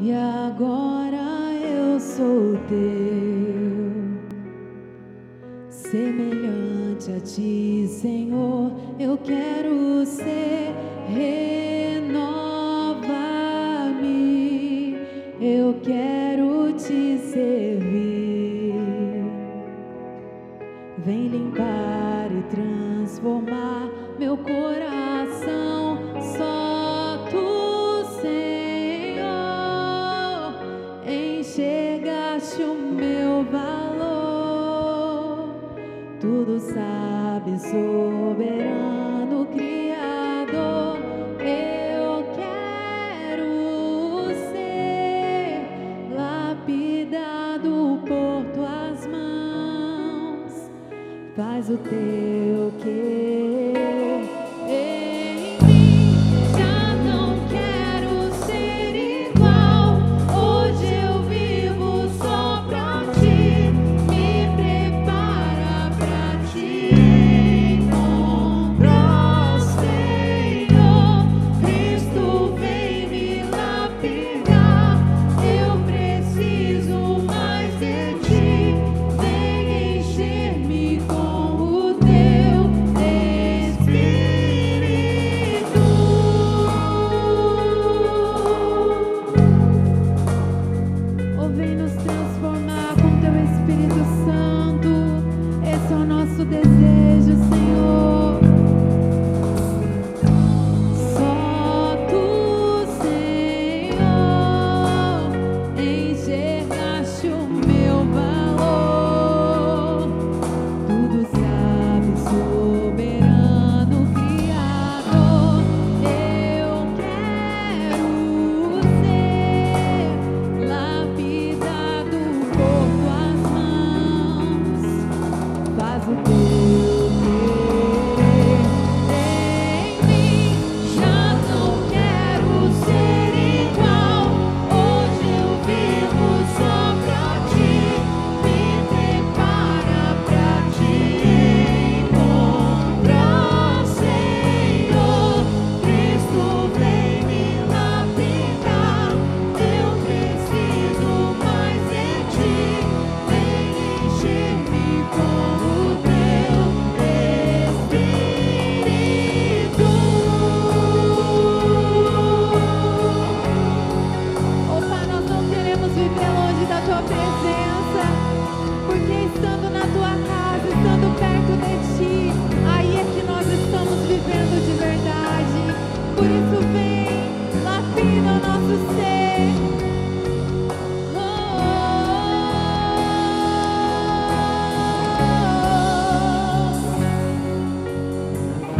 e agora eu sou teu, semelhante a ti, Senhor, eu quero ser. Renova-me, eu quero te servir. Vem limpar e transformar meu coração. Só tu, Senhor, enxergaste o meu valor. Tudo sabe, soberano Criador. Eu quero ser lapidado por tuas mãos. Faz o teu querer em mim. Já não quero ser igual. Hoje eu vivo só pra ti. Me prepara pra te encontrar, Senhor. Cristo vem me lapidar. Eu preciso mais de ti. Vem encher-me com o teu Espírito. Oh, vem nos transformar com teu Espírito Santo. Esse é o nosso desejo, Senhor. Só tu, Senhor, enxergaste o meu valor. Tudo sabe, soberano Criador. Eu quero ser lapidado por tuas mãos. Faz o teu querer em mim. Já não quero ser igual. Hoje eu vivo só pra ti. Me prepara pra te encontrar, Senhor. Cristo vem me lapidar. Eu preciso mais de ti. Vem encher-me com o teu Espírito. Oh, Pai, nós não queremos viver longe da tua presença, porque estando na tua casa, estando perto de ti, aí é que nós estamos vivendo de verdade. Por isso vem, lapida o nosso ser. Oh,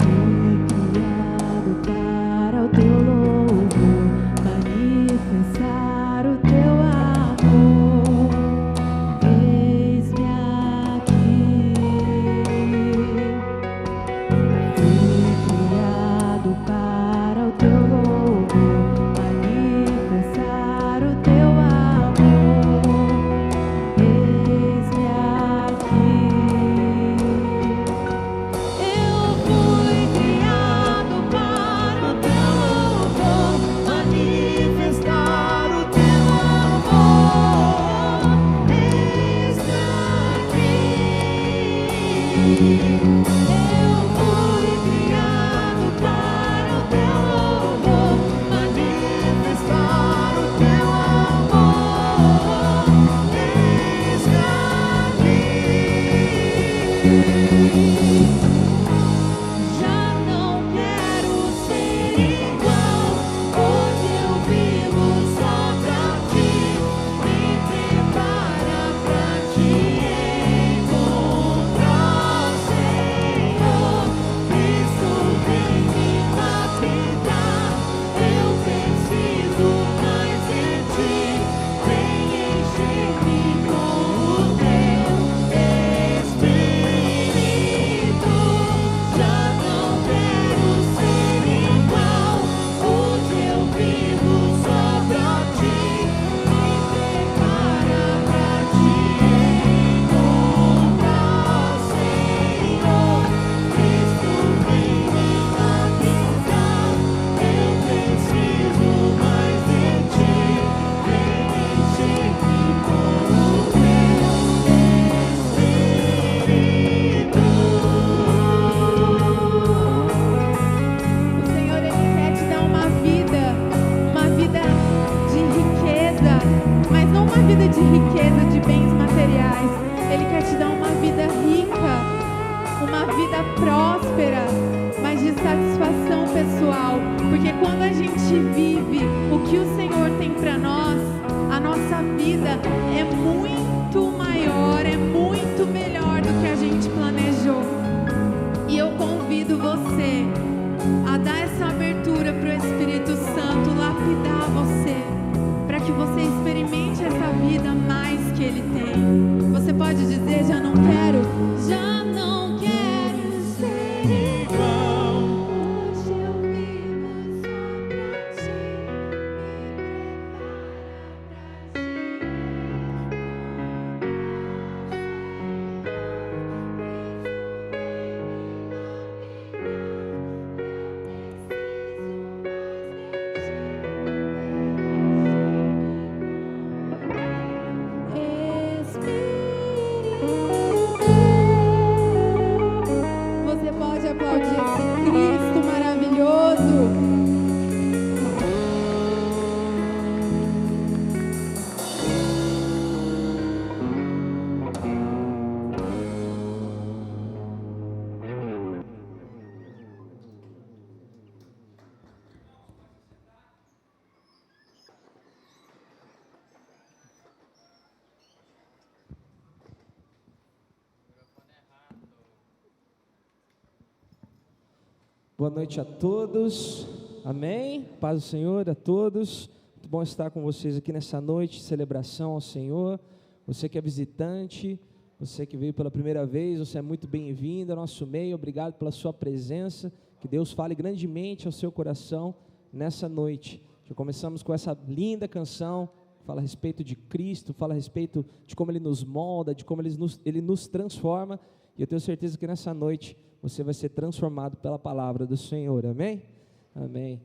fui criado para o teu louvor, manifestar o teu amor. Eis-me aqui. Fui criado para o teu louvor, manifestar o teu amor. Eis-me aqui. Eu fui criado para o teu louvor, manifestar o teu amor. Eis-me aqui. Eu fui criado para o teu louvor, manifestar o teu amor. Eis-me aqui. Já não quero ser igual. Hoje eu vivo só pra ti. Me prepara pra te encontrar, Senhor. Cristo vem me lapidar. Eu preciso mais de ti. Vem encher-me com o teu Espírito. Já não quero ser igual. Hoje eu vivo só pra ti. Me prepara pra te encontrar, Senhor. Cristo vem me lapidar. Eu preciso mais de uma vida de riqueza, de bens materiais. Ele quer te dar uma vida rica, uma vida próspera, mas de satisfação pessoal. Porque quando a gente vive o que o Senhor tem para nós, a nossa vida é muito maior, é muito melhor do que a gente planejou. E eu convido você a dar essa abertura para o Espírito Santo lapidar você, para que você experimente essa vida mais que Ele tem. Você pode dizer: já não quero ser igual. Hoje eu vivo só pra Você pode aplaudir esse Cristo maravilhoso. Boa noite a todos, amém? Paz do Senhor a todos. Muito bom estar com vocês aqui nessa noite de celebração ao Senhor. Você que é visitante, você que veio pela primeira vez, você é muito bem-vindo ao nosso meio. Obrigado pela sua presença. Que Deus fale grandemente ao seu coração nessa noite. Já começamos com essa linda canção que fala a respeito de Cristo, fala a respeito de como Ele nos molda, de como Ele nos transforma. E eu tenho certeza que nessa noite você vai ser transformado pela palavra do Senhor, amém? Amém.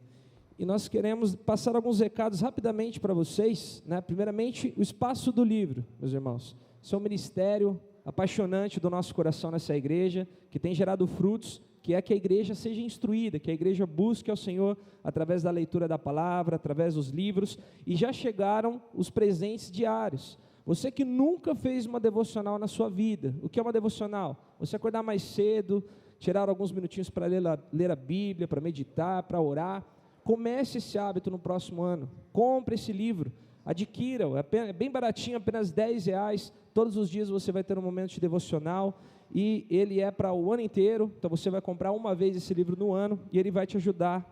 E nós queremos passar alguns recados rapidamente para vocês, né? Primeiramente, o Espaço do Livro, meus irmãos. Isso é um ministério apaixonante do nosso coração nessa igreja, que tem gerado frutos, que é que a igreja seja instruída, que a igreja busque ao Senhor através da leitura da palavra, através dos livros, e já chegaram os presentes diários. Você que nunca fez uma devocional na sua vida, o que é uma devocional? Você acordar mais cedo, tirar alguns minutinhos para ler a Bíblia, para meditar, para orar. Comece esse hábito no próximo ano. Compre esse livro, adquira-o, é bem baratinho, apenas R$10. Todos os dias você vai ter um momento de devocional e ele é para o ano inteiro. Então você vai comprar uma vez esse livro no ano e ele vai te ajudar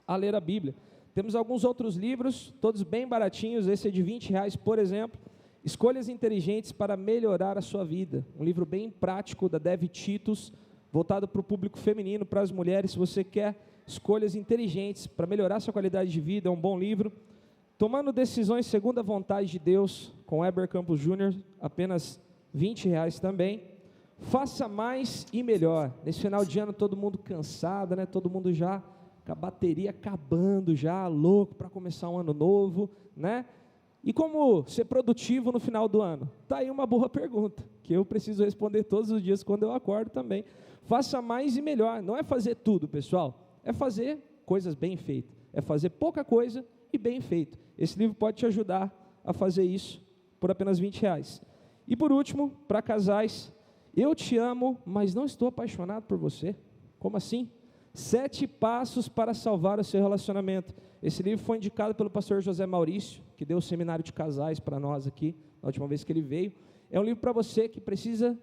a ler a Bíblia. Temos alguns outros livros, todos bem baratinhos. Esse é de R$20, por exemplo. Escolhas Inteligentes para Melhorar a Sua Vida. Um livro bem prático da Dev Titus, voltado para o público feminino, para as mulheres. Se você quer escolhas inteligentes para melhorar sua qualidade de vida, é um bom livro. Tomando Decisões Segundo a Vontade de Deus, com Heber Campos Jr., apenas R$20 também. Faça Mais e Melhor. Nesse final de ano, todo mundo cansado, né? Todo mundo já com a bateria acabando, já louco para começar um ano novo, né? E como ser produtivo no final do ano? Está aí uma boa pergunta, que eu preciso responder todos os dias quando eu acordo também. Faça mais e melhor. Não é fazer tudo, pessoal. É fazer coisas bem feitas. É fazer pouca coisa e bem feito. Esse livro pode te ajudar a fazer isso por apenas R$20. E por último, para casais, Eu Te Amo, mas não estou apaixonado por você. Como assim? 7 passos para salvar o seu relacionamento. Esse livro foi indicado pelo pastor José Maurício, que deu o seminário de casais para nós aqui, na última vez que ele veio. É um livro para você que precisa,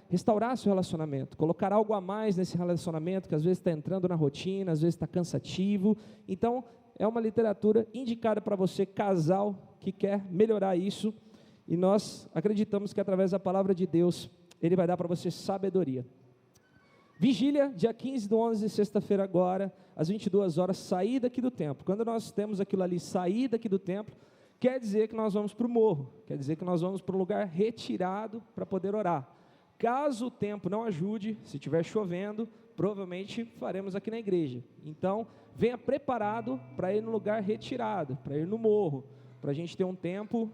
restaurar seu relacionamento, colocar algo a mais nesse relacionamento, que às vezes está entrando na rotina, às vezes está cansativo. Então, é uma literatura indicada para você, casal, que quer melhorar isso. E nós acreditamos que através da palavra de Deus, Ele vai dar para você sabedoria. Vigília, dia 15/11, sexta-feira agora, às 22 horas, sair daqui do templo. Quando nós temos aquilo ali, sair daqui do templo, quer dizer que nós vamos para o morro, quer dizer que nós vamos para um lugar retirado para poder orar. Caso o tempo não ajude, se estiver chovendo, provavelmente faremos aqui na igreja. Então, venha preparado para ir no lugar retirado, para ir no morro, para a gente ter um tempo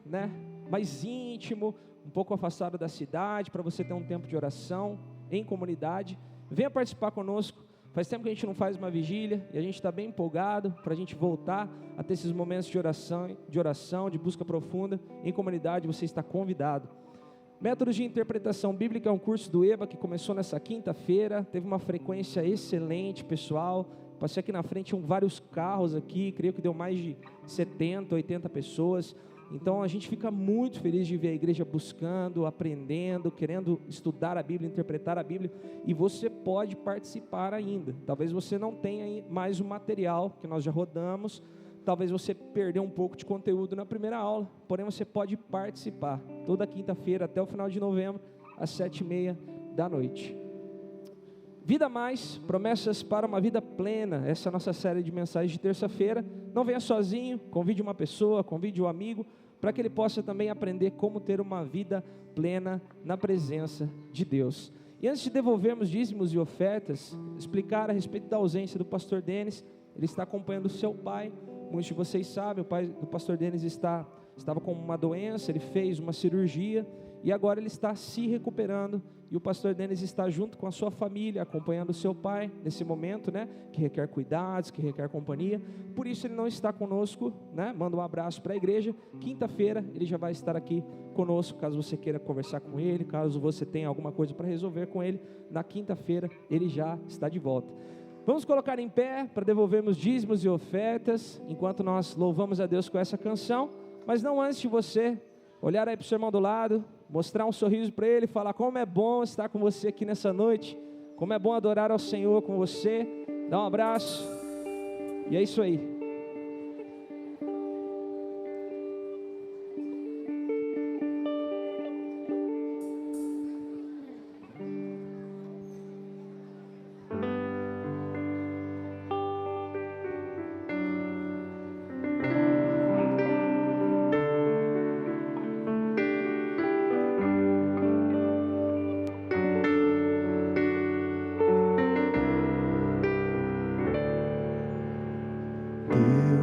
mais íntimo, um pouco afastado da cidade, para você ter um tempo de oração em comunidade. Venha participar conosco. Faz tempo que a gente não faz uma vigília e a gente está bem empolgado para a gente voltar a ter esses momentos de oração, de busca profunda em comunidade. Você está convidado. Métodos de interpretação bíblica é um curso do EBA que começou nessa quinta-feira, teve uma frequência excelente, pessoal. Passei aqui na frente, tinham vários carros aqui, creio que deu mais de 70, 80 pessoas. Então a gente fica muito feliz de ver a igreja buscando, aprendendo, querendo estudar a Bíblia, interpretar a Bíblia, e você pode participar ainda. Talvez você não tenha mais o material que nós já rodamos, talvez você perdeu um pouco de conteúdo na primeira aula, porém você pode participar toda quinta-feira até o final de novembro, às 7h30 da noite. Vida Mais, promessas para uma vida plena. Essa é a nossa série de mensagens de terça-feira. Não venha sozinho, convide uma pessoa, convide um amigo, para que ele possa também aprender como ter uma vida plena na presença de Deus. E antes de devolvermos dízimos e ofertas, explicar a respeito da ausência do pastor Denis. Ele está acompanhando o seu pai. Muitos de vocês sabem, o pai do pastor Denis estava com uma doença, ele fez uma cirurgia e agora ele está se recuperando, e o pastor Denis está junto com a sua família, acompanhando o seu pai nesse momento, né, que requer cuidados, que requer companhia. Por isso ele não está conosco, né? Manda um abraço para a igreja. Quinta-feira ele já vai estar aqui conosco, caso você queira conversar com ele, caso você tenha alguma coisa para resolver com ele. Na quinta-feira ele já está de volta. Vamos colocar em pé para devolvermos dízimos e ofertas, enquanto nós louvamos a Deus com essa canção. Mas não antes de você olhar aí para o seu irmão do lado, mostrar um sorriso para ele, falar como é bom estar com você aqui nessa noite, como é bom adorar ao Senhor com você, dá um abraço, e é isso aí.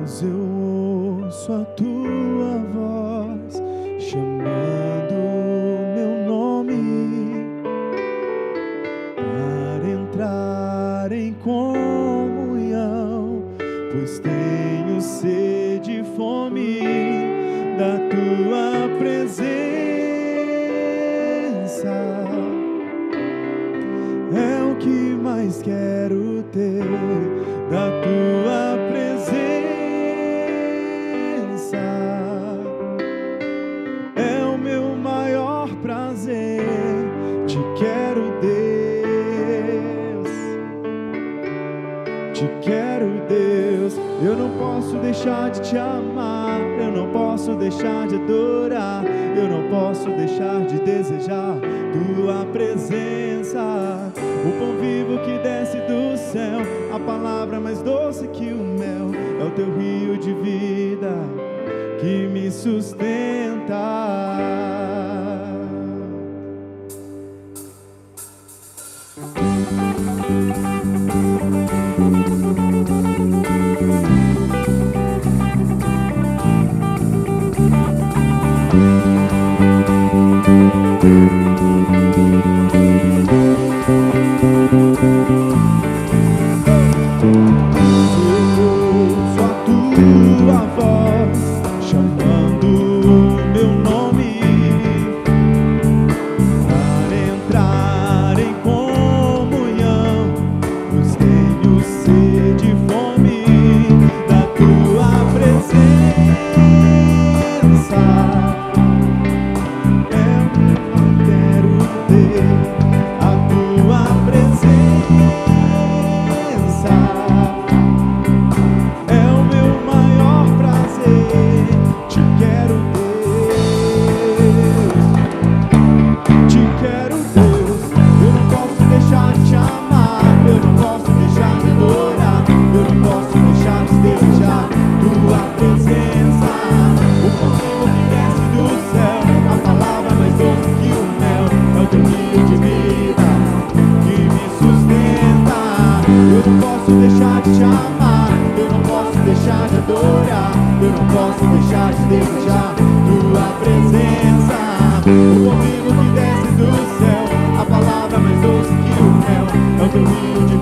Deus, eu ouço a tua voz chamando meu nome para entrar em comunhão, pois tenho sede e fome da tua presença. É o que mais quero ter, da tua presença. É o meu maior prazer. Te quero, Deus. Te quero, Deus. Eu não posso deixar de te amar. Eu não posso deixar de adorar. Eu não posso deixar de desejar tua presença. O pão vivo que desce do céu, a palavra mais doce que o mel, é o teu rio de vida que me sustenta.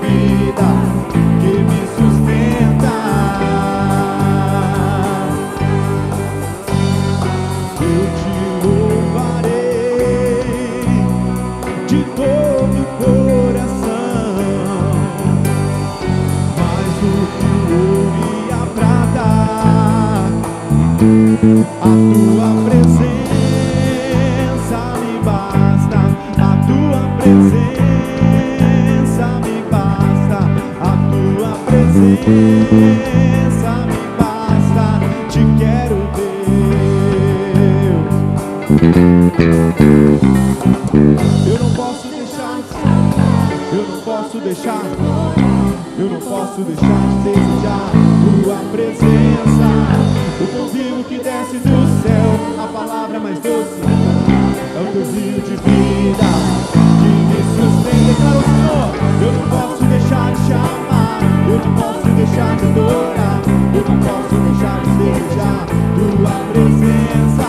Vida A tua presença me basta, a tua presença me basta, a tua presença me basta. Te quero, Deus. Eu não posso deixar, eu não posso deixar, eu não posso deixar de desejar tua presença. O teu vinho que desce do céu, a palavra mais doce, é o teu vinho de vida que me sustenta. Declara o Senhor, eu não posso deixar de te amar, eu não posso deixar de adorar, eu não posso deixar de desejar tua presença.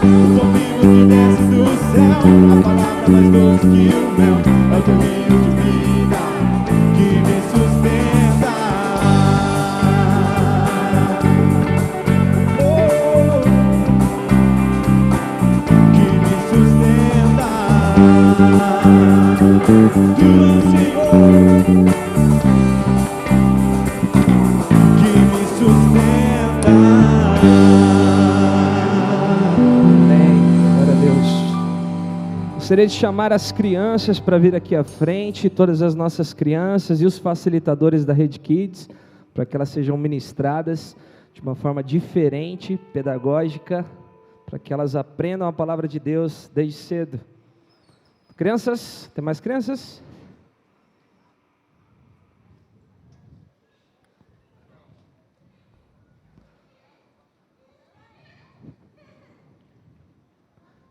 O teu vinho que desce do céu, a palavra mais doce que o mel, é o teu vinho de vida que me sustenta. Tu és Senhor que me sustenta. Amém. Glória a Deus. Gostaria de chamar as crianças para vir aqui à frente, todas as nossas crianças e os facilitadores da Rede Kids, para que elas sejam ministradas de uma forma diferente, pedagógica, para que elas aprendam a palavra de Deus desde cedo. Crianças, tem mais crianças?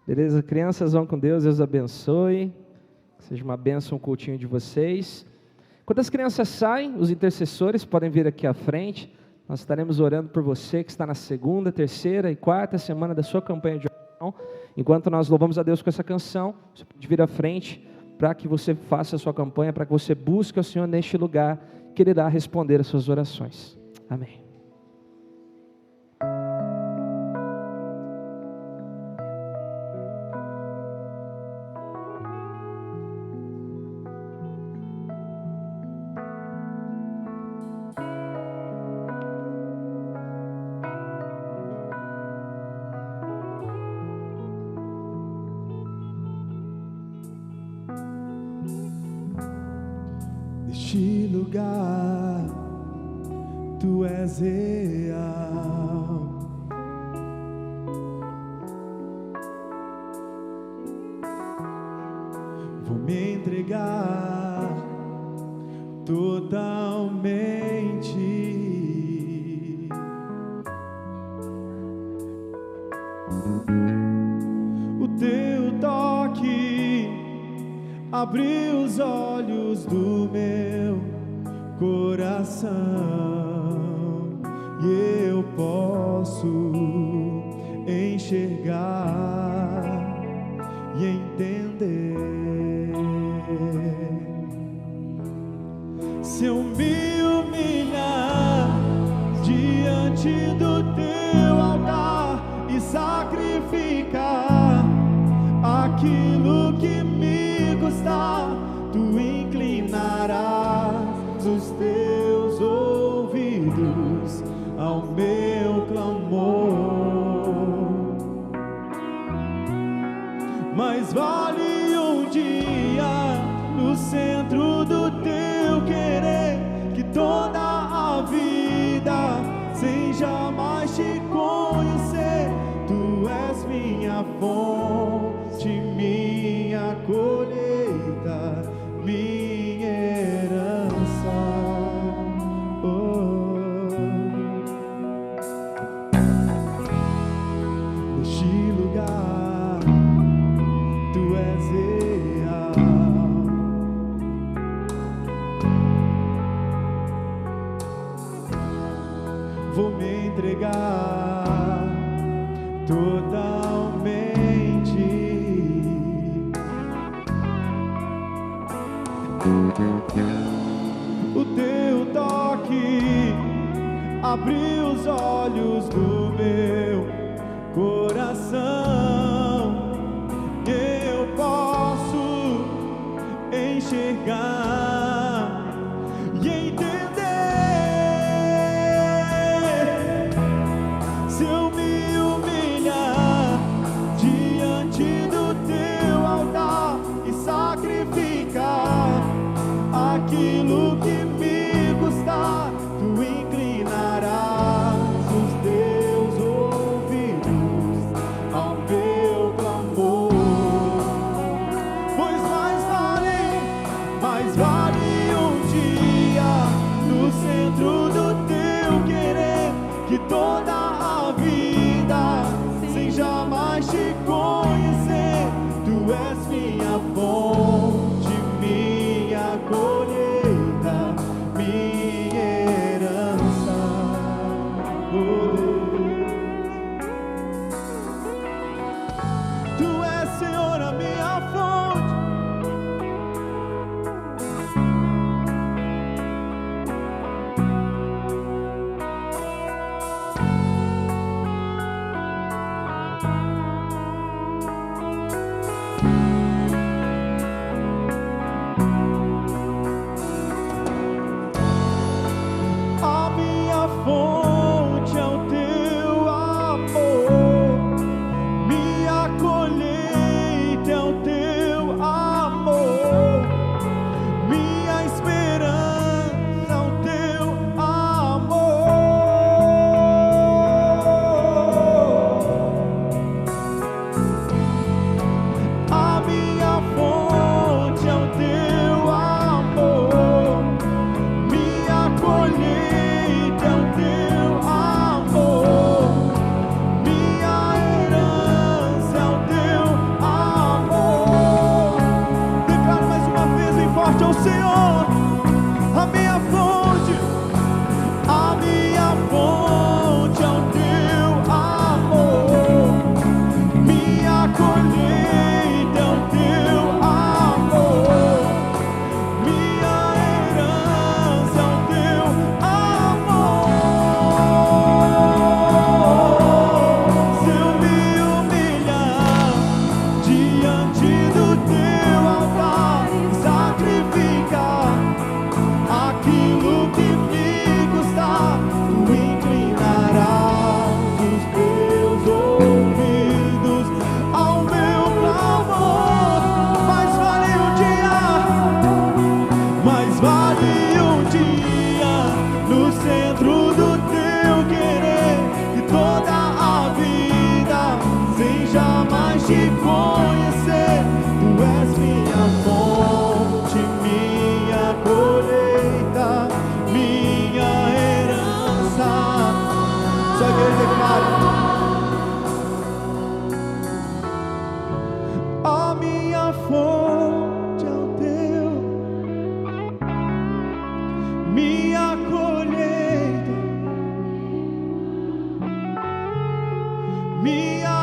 Beleza, crianças, vão com Deus, Deus abençoe, que seja uma bênção o cultinho de vocês. Quando as crianças saem, os intercessores podem vir aqui à frente, nós estaremos orando por você que está na segunda, terceira e quarta semana da sua campanha de oração. Enquanto nós louvamos a Deus com essa canção, você pode vir à frente para que você faça a sua campanha, para que você busque o Senhor neste lugar, que Ele irá responder as suas orações. Amém. Neste lugar, tu és real. Vou me entregar totalmente. O teu toque abriu os olhos do meu coração e eu posso enxergar e entender. Se eu me humilhar diante do teu altar e sacrificar aquilo que me custar, tu inclinarás os teus ouvidos ao meu clamor. Mas vale um dia no centro do teu querer que toda a vida sem jamais te conhecer. Tu és minha fonte, minha colheita, minha herança. Neste lugar, tu és real. Vou me entregar totalmente. O teu toque abriu os olhos do meu coração. Eu posso enxergar e entender. Se eu me me humilhar diante do teu altar e sacrificar aquilo que me custar, tu inclinarás os teus ouvidos ao meu clamor. Pois mais vale um dia no centro do teu querer que toda a vida sem jamais te conhecer. Tu és minha fonte, minha colheita, minha herança, oh Deus. Tu és, Senhor, a minha fonte. A minha fonte é o teu amor, minha colheita é o teu amor, minha esperança é o teu amor. A minha fonte é o teu amor, minha colheita é o teu amor, minha herança é o teu amor. Declaro mais uma vez bem forte ao Senhor: a minha fonte é o teu amor, minha colheita é o teu amor, minha herança é o teu amor. Se eu me humilhar diante do teu altar e sacrificar aquilo que me custar, tu inclinarás os teus ouvidos ao meu clamor. Mais vale um dia no centro do teu querer e toda a vida sem jamais te conhecer. Tu és minha fonte, minha colheita, minha herança. Só que ele declara: a minha fonte é o teu, minha colheita, minha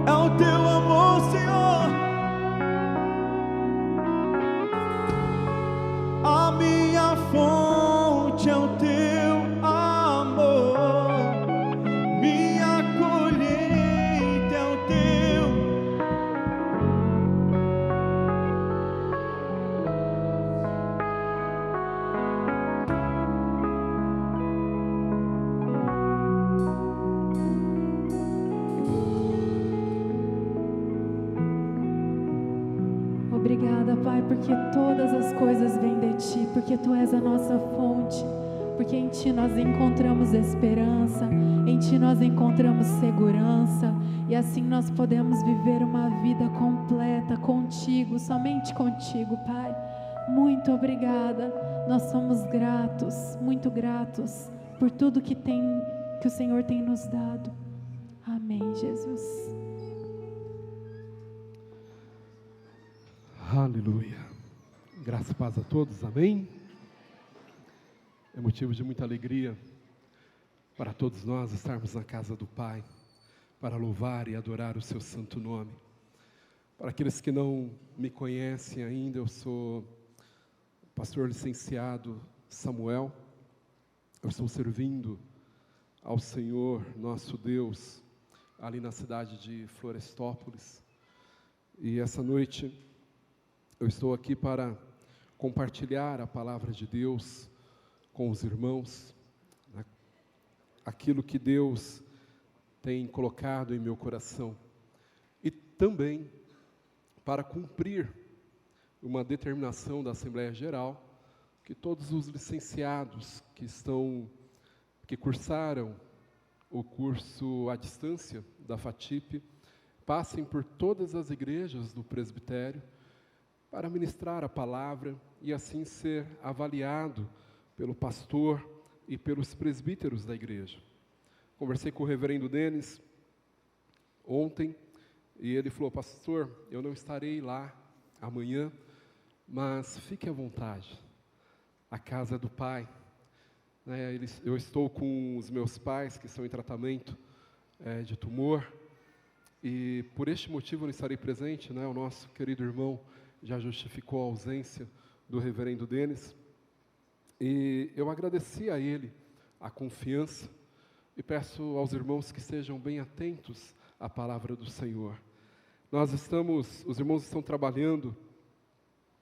é o teu amor, Senhor. A minha fonte é o teu amor, minha colheita é o teu. Obrigada, Pai, porque todas as coisas vêm de Ti, porque Tu és a nossa fonte, porque em Ti nós encontramos esperança, em Ti nós encontramos segurança, e assim nós podemos viver uma vida completa contigo, somente contigo, Pai. Muito obrigada, nós somos gratos, muito gratos por tudo que o Senhor tem nos dado. Amém, Jesus. Aleluia. Graça e paz a todos, amém? É motivo de muita alegria para todos nós estarmos na casa do Pai, para louvar e adorar o seu santo nome. Para aqueles que não me conhecem ainda, eu sou pastor licenciado Samuel. Eu estou servindo ao Senhor, nosso Deus, ali na cidade de Florestópolis. E essa noite eu estou aqui para compartilhar a palavra de Deus com os irmãos. aquilo que Deus tem colocado em meu coração. E também para cumprir uma determinação da Assembleia Geral, que todos os licenciados que cursaram o curso à distância da FATIP, passem por todas as igrejas do presbitério para ministrar a palavra e assim ser avaliado pelo pastor e pelos presbíteros da igreja. Conversei com o reverendo Denis ontem e ele falou: pastor, eu não estarei lá amanhã, mas fique à vontade, a casa do Pai. Eu estou com os meus pais que estão em tratamento de tumor, e por este motivo eu não estarei presente, O nosso querido irmão já justificou a ausência do reverendo Denis, e eu agradeci a ele a confiança, e peço aos irmãos que sejam bem atentos à palavra do Senhor. Os irmãos estão trabalhando,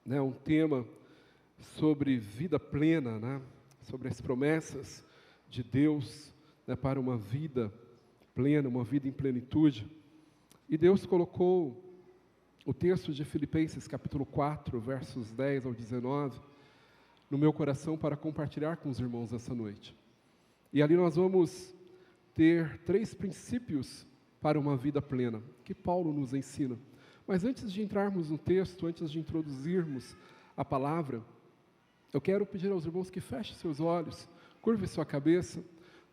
um tema sobre vida plena, sobre as promessas de Deus, para uma vida plena, uma vida em plenitude. E Deus colocou o texto de Filipenses capítulo 4, versos 10 ao 19, no meu coração para compartilhar com os irmãos essa noite. E ali nós vamos ter 3 princípios para uma vida plena, que Paulo nos ensina. Mas antes de entrarmos no texto, antes de introduzirmos a palavra, eu quero pedir aos irmãos que fechem seus olhos, curve sua cabeça.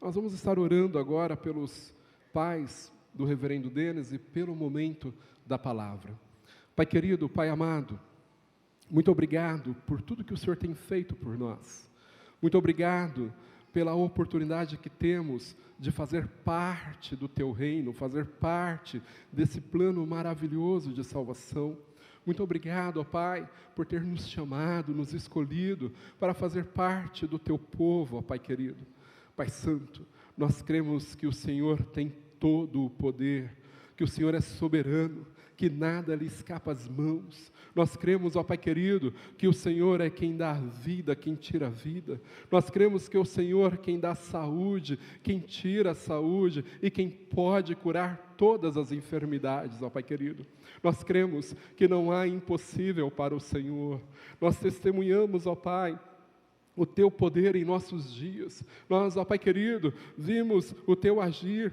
Nós vamos estar orando agora pelos pais do reverendo Denis e pelo momento da palavra. Pai querido, Pai amado, muito obrigado por tudo que o Senhor tem feito por nós. Muito obrigado pela oportunidade que temos de fazer parte do Teu reino, fazer parte desse plano maravilhoso de salvação. Muito obrigado, ó Pai, por ter nos chamado, nos escolhido para fazer parte do Teu povo, ó Pai querido. Pai Santo, nós cremos que o Senhor tem todo o poder, que o Senhor é soberano, que nada lhe escapa às mãos. Nós cremos, ó Pai querido, que o Senhor é quem dá a vida, quem tira a vida. Nós cremos que o Senhor é quem dá a saúde, quem tira a saúde e quem pode curar todas as enfermidades, ó Pai querido. Nós cremos que não há impossível para o Senhor. Nós testemunhamos, ó Pai, o Teu poder em nossos dias. Nós, ó Pai querido, vimos o Teu agir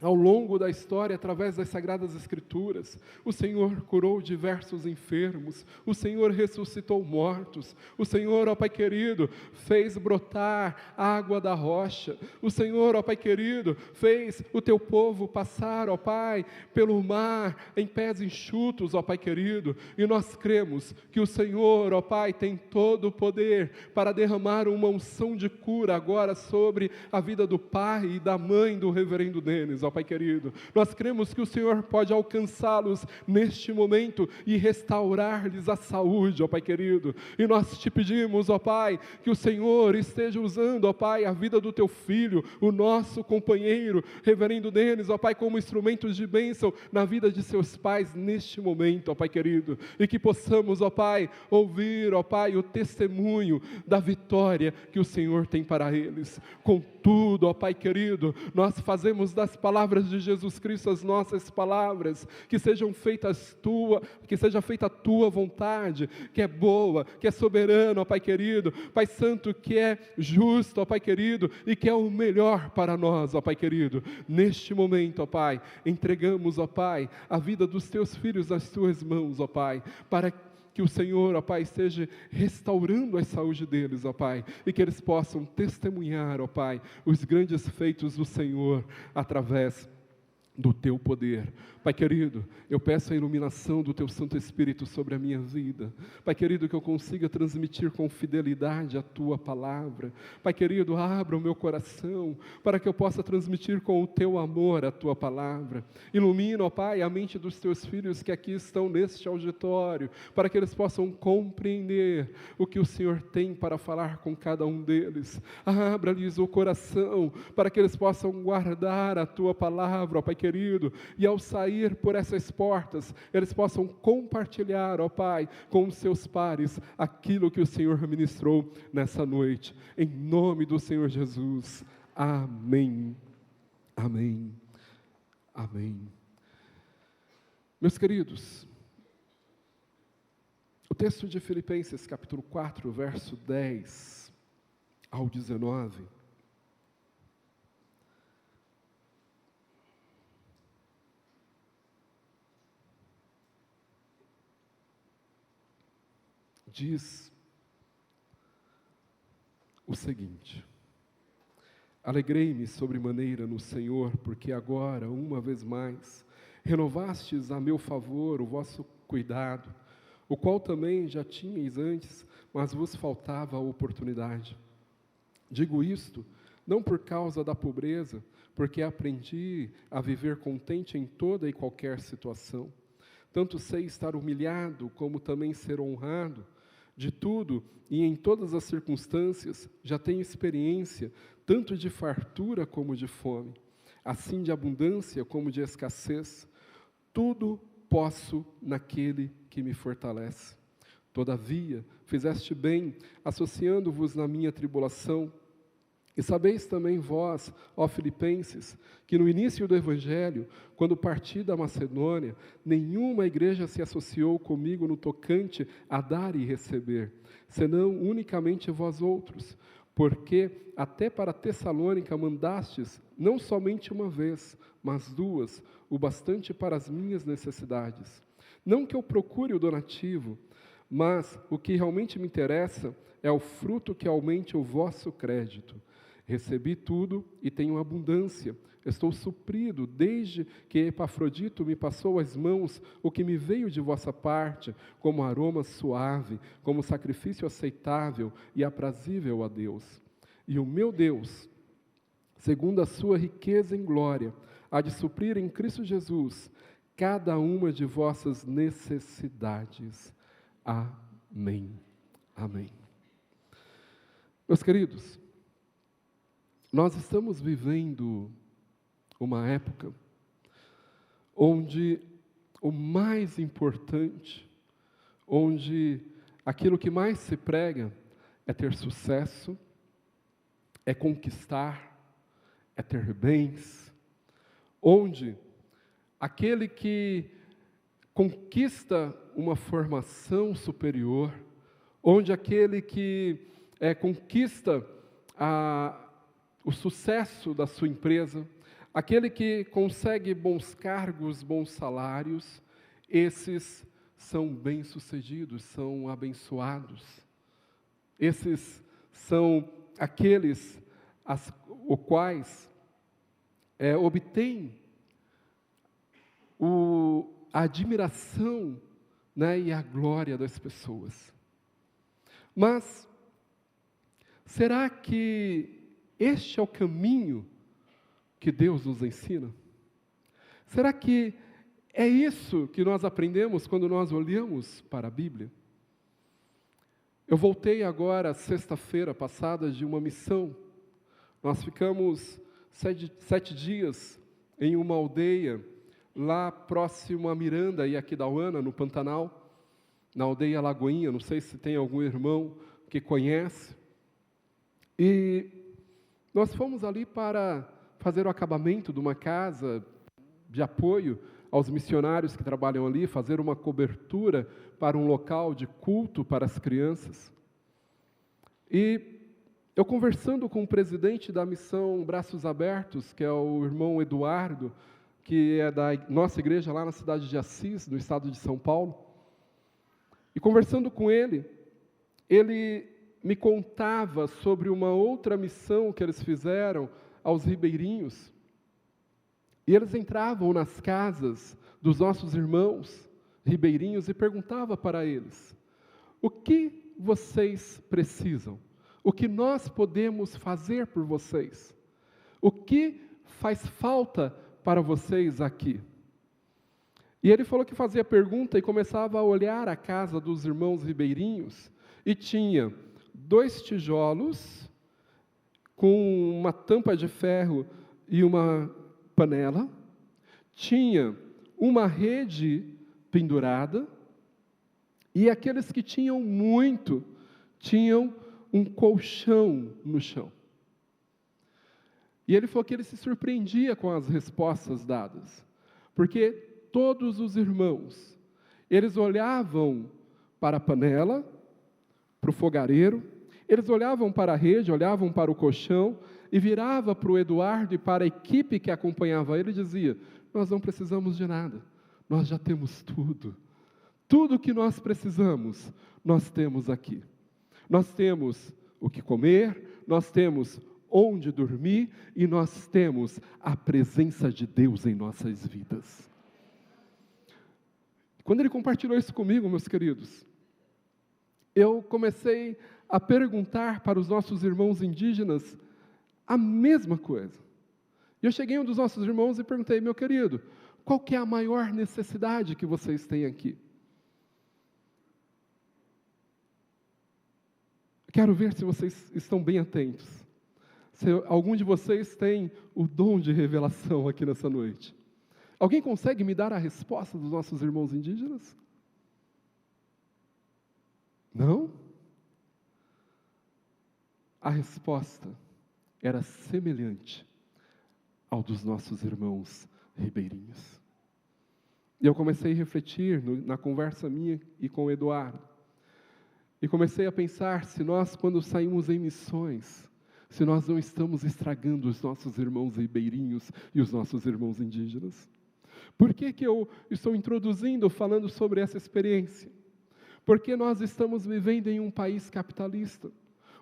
ao longo da história, através das Sagradas Escrituras. O Senhor curou diversos enfermos, o Senhor ressuscitou mortos, o Senhor, ó Pai querido, fez brotar água da rocha, o Senhor, ó Pai querido, fez o Teu povo passar, ó Pai, pelo mar em pés enxutos, ó Pai querido, e nós cremos que o Senhor, ó Pai, tem todo o poder para derramar uma unção de cura agora sobre a vida do pai e da mãe do reverendo Denis, ó Pai querido. Nós cremos que o Senhor pode alcançá-los neste momento e restaurar-lhes a saúde, ó Pai querido. E nós te pedimos, ó Pai, que o Senhor esteja usando, ó Pai, a vida do Teu filho, o nosso companheiro, reverendo Denis, ó Pai, como instrumentos de bênção na vida de seus pais neste momento, ó Pai querido. E que possamos, ó Pai, ouvir, ó Pai, o testemunho da vitória que o Senhor tem para eles. Contudo, ó Pai querido, nós fazemos das palavras de Jesus Cristo as nossas palavras, que seja feita a Tua vontade, que é boa, que é soberana, ó Pai querido, Pai Santo, que é justo, ó Pai querido, e que é o melhor para nós, ó Pai querido. Neste momento, ó Pai, entregamos, ó Pai, a vida dos Teus filhos nas Tuas mãos, ó Pai, para que o Senhor, ó Pai, esteja restaurando a saúde deles, ó Pai, e que eles possam testemunhar, ó Pai, os grandes feitos do Senhor através do Teu poder. Pai querido, eu peço a iluminação do Teu Santo Espírito sobre a minha vida. Pai querido, que eu consiga transmitir com fidelidade a Tua palavra. Pai querido, abra o meu coração para que eu possa transmitir com o Teu amor a Tua palavra. Ilumina, ó Pai, a mente dos Teus filhos que aqui estão neste auditório, para que eles possam compreender o que o Senhor tem para falar com cada um deles. Abra-lhes o coração para que eles possam guardar a Tua palavra, ó Pai querido, e ao sair por essas portas, eles possam compartilhar, ó Pai, com os seus pares, aquilo que o Senhor ministrou nessa noite, em nome do Senhor Jesus, Amém. Amém. Amém. Meus queridos, o texto de Filipenses, capítulo 4, verso 10 ao 19, diz o seguinte: alegrei-me sobremaneira no Senhor, porque agora, uma vez mais, renovastes a meu favor o vosso cuidado, o qual também já tinhais antes, mas vos faltava a oportunidade. Digo isto, não por causa da pobreza, porque aprendi a viver contente em toda e qualquer situação. Tanto sei estar humilhado, como também ser honrado. De tudo e em todas as circunstâncias, já tenho experiência, tanto de fartura como de fome, assim de abundância como de escassez. Tudo posso naquele que me fortalece. Todavia, fizeste bem, associando-vos na minha tribulação. E sabeis também vós, ó Filipenses, que no início do Evangelho, quando parti da Macedônia, nenhuma igreja se associou comigo no tocante a dar e receber, senão unicamente vós outros, porque até para Tessalônica mandastes, não somente uma vez, mas duas, o bastante para as minhas necessidades. Não que eu procure o donativo, mas o que realmente me interessa é o fruto que aumente o vosso crédito. Recebi tudo e tenho abundância. Estou suprido desde que Epafrodito me passou às mãos o que me veio de vossa parte, como aroma suave, como sacrifício aceitável e aprazível a Deus. E o meu Deus, segundo a sua riqueza em glória, há de suprir em Cristo Jesus cada uma de vossas necessidades. Amém. Amém. Meus queridos, nós estamos vivendo uma época onde o mais importante, onde aquilo que mais se prega é ter sucesso, é conquistar, é ter bens, onde aquele que conquista uma formação superior, onde aquele que conquista o sucesso da sua empresa, aquele que consegue bons cargos, bons salários, esses são bem-sucedidos, são abençoados. Esses são aqueles os quais obtêm a admiração, né, e a glória das pessoas. Mas será que este é o caminho que Deus nos ensina? Será que é isso que nós aprendemos quando nós olhamos para a Bíblia? Eu voltei agora, sexta-feira passada, de uma missão. Nós ficamos 7 dias em uma aldeia, lá próximo a Miranda e Aquidauana, no Pantanal, na aldeia Lagoinha. Não sei se tem algum irmão que conhece. E nós fomos ali para fazer o acabamento de uma casa de apoio aos missionários que trabalham ali, fazer uma cobertura para um local de culto para as crianças. E eu conversando com o presidente da missão Braços Abertos, que é o irmão Eduardo, que é da nossa igreja lá na cidade de Assis, no estado de São Paulo, e conversando com ele, ele me contava sobre uma outra missão que eles fizeram aos ribeirinhos. E eles entravam nas casas dos nossos irmãos ribeirinhos e perguntavam para eles: o que vocês precisam? O que nós podemos fazer por vocês? O que faz falta para vocês aqui? E ele falou que fazia pergunta e começava a olhar a casa dos irmãos ribeirinhos e tinha 2 tijolos com uma tampa de ferro e uma panela, tinha uma rede pendurada, e aqueles que tinham muito, tinham um colchão no chão. E ele falou que ele se surpreendia com as respostas dadas, porque todos os irmãos, eles olhavam para a panela, para o fogareiro, eles olhavam para a rede, olhavam para o colchão, e virava para o Eduardo e para a equipe que acompanhava ele e dizia: nós não precisamos de nada, nós já temos tudo. Tudo que nós precisamos, nós temos aqui. Nós temos o que comer, nós temos onde dormir e nós temos a presença de Deus em nossas vidas. Quando ele compartilhou isso comigo, meus queridos, eu comecei a perguntar para os nossos irmãos indígenas a mesma coisa. E eu cheguei a um dos nossos irmãos e perguntei: meu querido, qual que é a maior necessidade que vocês têm aqui? Quero ver se vocês estão bem atentos. Se algum de vocês tem o dom de revelação aqui nessa noite. Alguém consegue me dar a resposta dos nossos irmãos indígenas? Não? A resposta era semelhante ao dos nossos irmãos ribeirinhos. E eu comecei a refletir na conversa minha e com o Eduardo. E comecei a pensar se nós, quando saímos em missões, se nós não estamos estragando os nossos irmãos ribeirinhos e os nossos irmãos indígenas. Por que eu estou introduzindo, falando sobre essa experiência? Porque nós estamos vivendo em um país capitalista.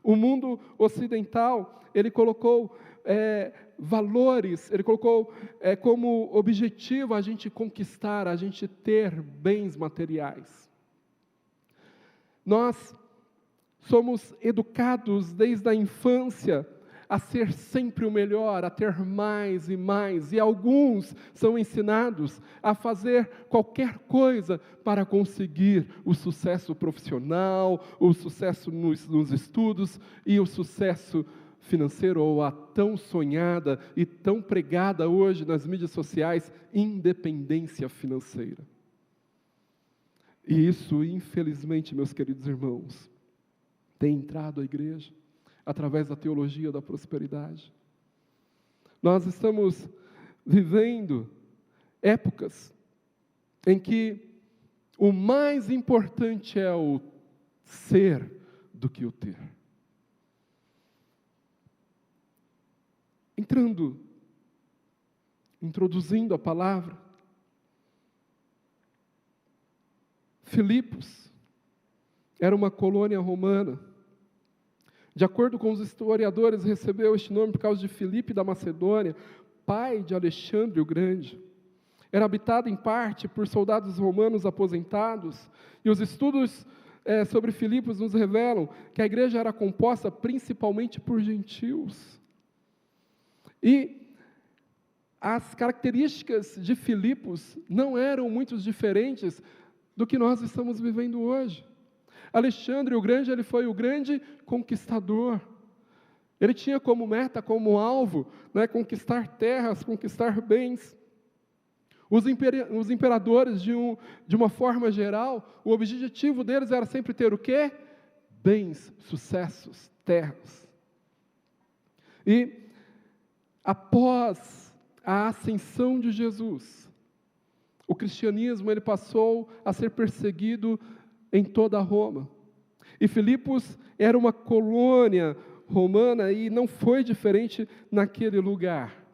O mundo ocidental, ele colocou valores, ele colocou como objetivo a gente conquistar, a gente ter bens materiais. Nós somos educados desde a infância a ser sempre o melhor, a ter mais e mais, e alguns são ensinados a fazer qualquer coisa para conseguir o sucesso profissional, o sucesso nos estudos e o sucesso financeiro, ou a tão sonhada e tão pregada hoje nas mídias sociais, independência financeira. E isso, infelizmente, meus queridos irmãos, tem entrado à igreja através da teologia da prosperidade. Nós estamos vivendo épocas em que o mais importante é o ser do que o ter. Introduzindo a palavra, Filipos era uma colônia romana. De acordo com os historiadores, recebeu este nome por causa de Filipe da Macedônia, pai de Alexandre o Grande. Era habitada em parte por soldados romanos aposentados, e os estudos sobre Filipos nos revelam que a igreja era composta principalmente por gentios. E as características de Filipos não eram muito diferentes do que nós estamos vivendo hoje. Alexandre o Grande, ele foi o grande conquistador. Ele tinha como meta, como alvo, conquistar terras, conquistar bens. Os imperadores, de uma forma geral, o objetivo deles era sempre ter o quê? Bens, sucessos, terras. E após a ascensão de Jesus, o cristianismo ele passou a ser perseguido em toda Roma. E Filipos era uma colônia romana e não foi diferente naquele lugar.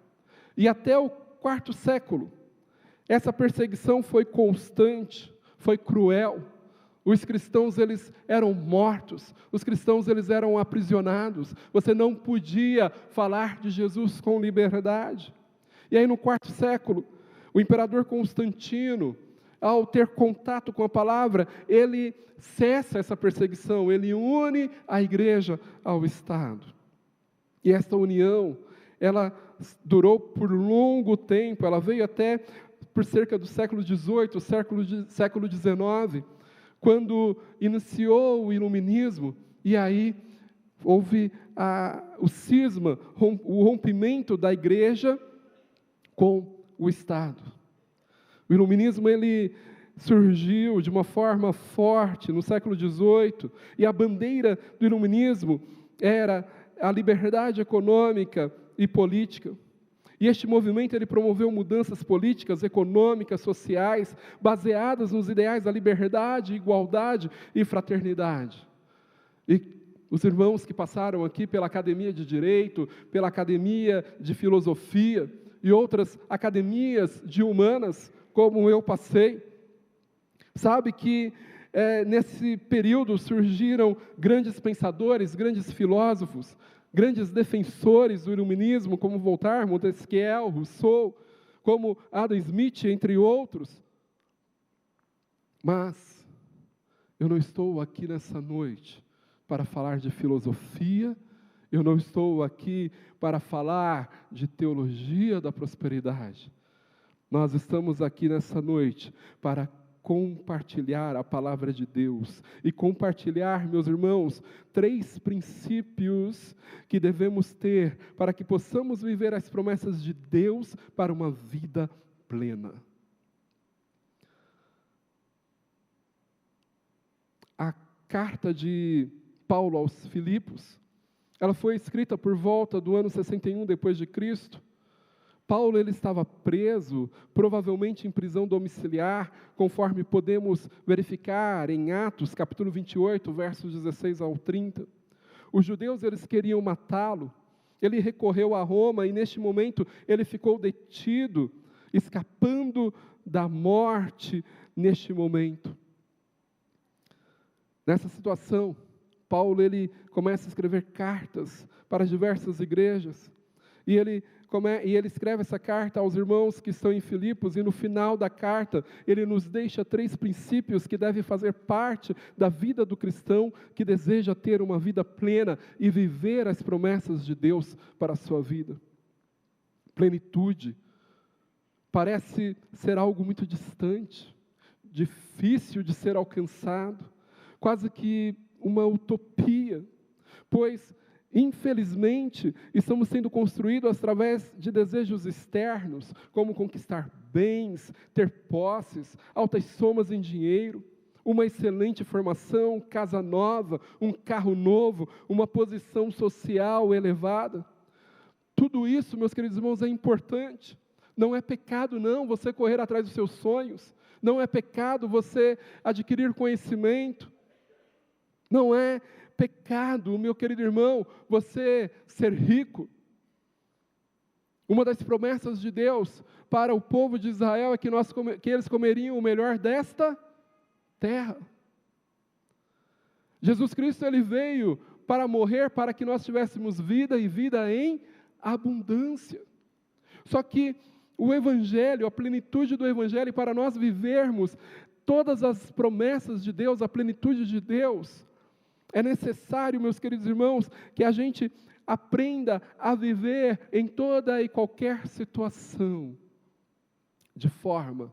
E até o 4º século, essa perseguição foi constante, foi cruel. Os cristãos, eles eram mortos, os cristãos, eles eram aprisionados. Você não podia falar de Jesus com liberdade. E aí no 4º século, o imperador Constantino, ao ter contato com a palavra, ele cessa essa perseguição, ele une a igreja ao Estado. E esta união, ela durou por longo tempo, ela veio até por cerca do século XVIII, século XIX, quando iniciou o iluminismo, e aí houve o cisma, o rompimento da igreja com o Estado. O iluminismo ele surgiu de uma forma forte no século XVIII, e a bandeira do iluminismo era a liberdade econômica e política. E este movimento ele promoveu mudanças políticas, econômicas, sociais, baseadas nos ideais da liberdade, igualdade e fraternidade. E os irmãos que passaram aqui pela Academia de Direito, pela Academia de Filosofia e outras academias de humanas, como eu passei, sabe que nesse período surgiram grandes pensadores, grandes filósofos, grandes defensores do iluminismo, como Voltaire, Montesquieu, Rousseau, como Adam Smith, entre outros. Mas eu não estou aqui nessa noite para falar de filosofia, eu não estou aqui para falar de teologia da prosperidade. Nós estamos aqui nessa noite para compartilhar a palavra de Deus e compartilhar, meus irmãos, 3 princípios que devemos ter para que possamos viver as promessas de Deus para uma vida plena. A carta de Paulo aos Filipos, ela foi escrita por volta do ano 61 depois de Cristo. Paulo ele estava preso, provavelmente em prisão domiciliar, conforme podemos verificar em Atos, capítulo 28, versos 16 ao 30. Os judeus eles queriam matá-lo, ele recorreu a Roma e neste momento ele ficou detido, escapando da morte neste momento. Nessa situação, Paulo ele começa a escrever cartas para diversas igrejas, e ele escreve essa carta aos irmãos que estão em Filipos, e no final da carta, ele nos deixa 3 princípios que devem fazer parte da vida do cristão que deseja ter uma vida plena e viver as promessas de Deus para a sua vida. Plenitude parece ser algo muito distante, difícil de ser alcançado, quase que uma utopia, pois infelizmente, estamos sendo construídos através de desejos externos, como conquistar bens, ter posses, altas somas em dinheiro, uma excelente formação, casa nova, um carro novo, uma posição social elevada. Tudo isso, meus queridos irmãos, é importante. Não é pecado, não, você correr atrás dos seus sonhos. Não é pecado você adquirir conhecimento. Não é pecado, meu querido irmão, você ser rico. Uma das promessas de Deus para o povo de Israel é que eles comeriam o melhor desta terra. Jesus Cristo ele veio para morrer, para que nós tivéssemos vida e vida em abundância. Só que o Evangelho, a plenitude do Evangelho, para nós vivermos todas as promessas de Deus, a plenitude de Deus, é necessário, meus queridos irmãos, que a gente aprenda a viver em toda e qualquer situação, de forma,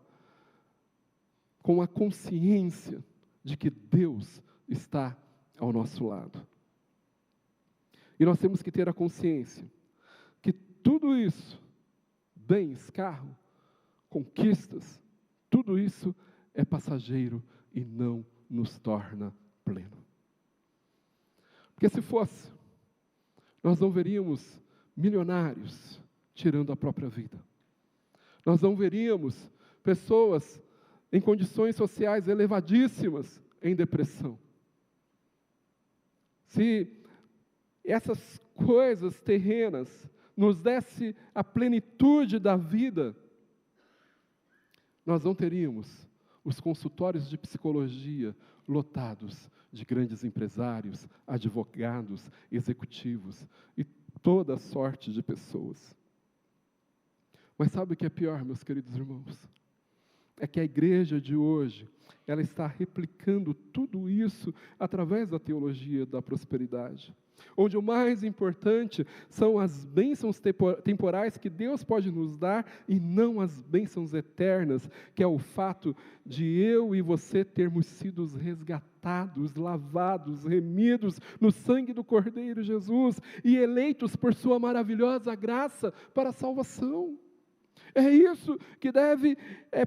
com a consciência de que Deus está ao nosso lado. E nós temos que ter a consciência que tudo isso, bens, carro, conquistas, tudo isso é passageiro e não nos torna pleno. Porque se fosse, nós não veríamos milionários tirando a própria vida. Nós não veríamos pessoas em condições sociais elevadíssimas em depressão. Se essas coisas terrenas nos desse a plenitude da vida, nós não teríamos os consultórios de psicologia lotados de grandes empresários, advogados, executivos e toda sorte de pessoas. Mas sabe o que é pior, meus queridos irmãos? É que a igreja de hoje, ela está replicando tudo isso através da teologia da prosperidade, onde o mais importante são as bênçãos temporais que Deus pode nos dar e não as bênçãos eternas, que é o fato de eu e você termos sido resgatados, lavados, remidos no sangue do Cordeiro Jesus e eleitos por sua maravilhosa graça para a salvação. É isso que deve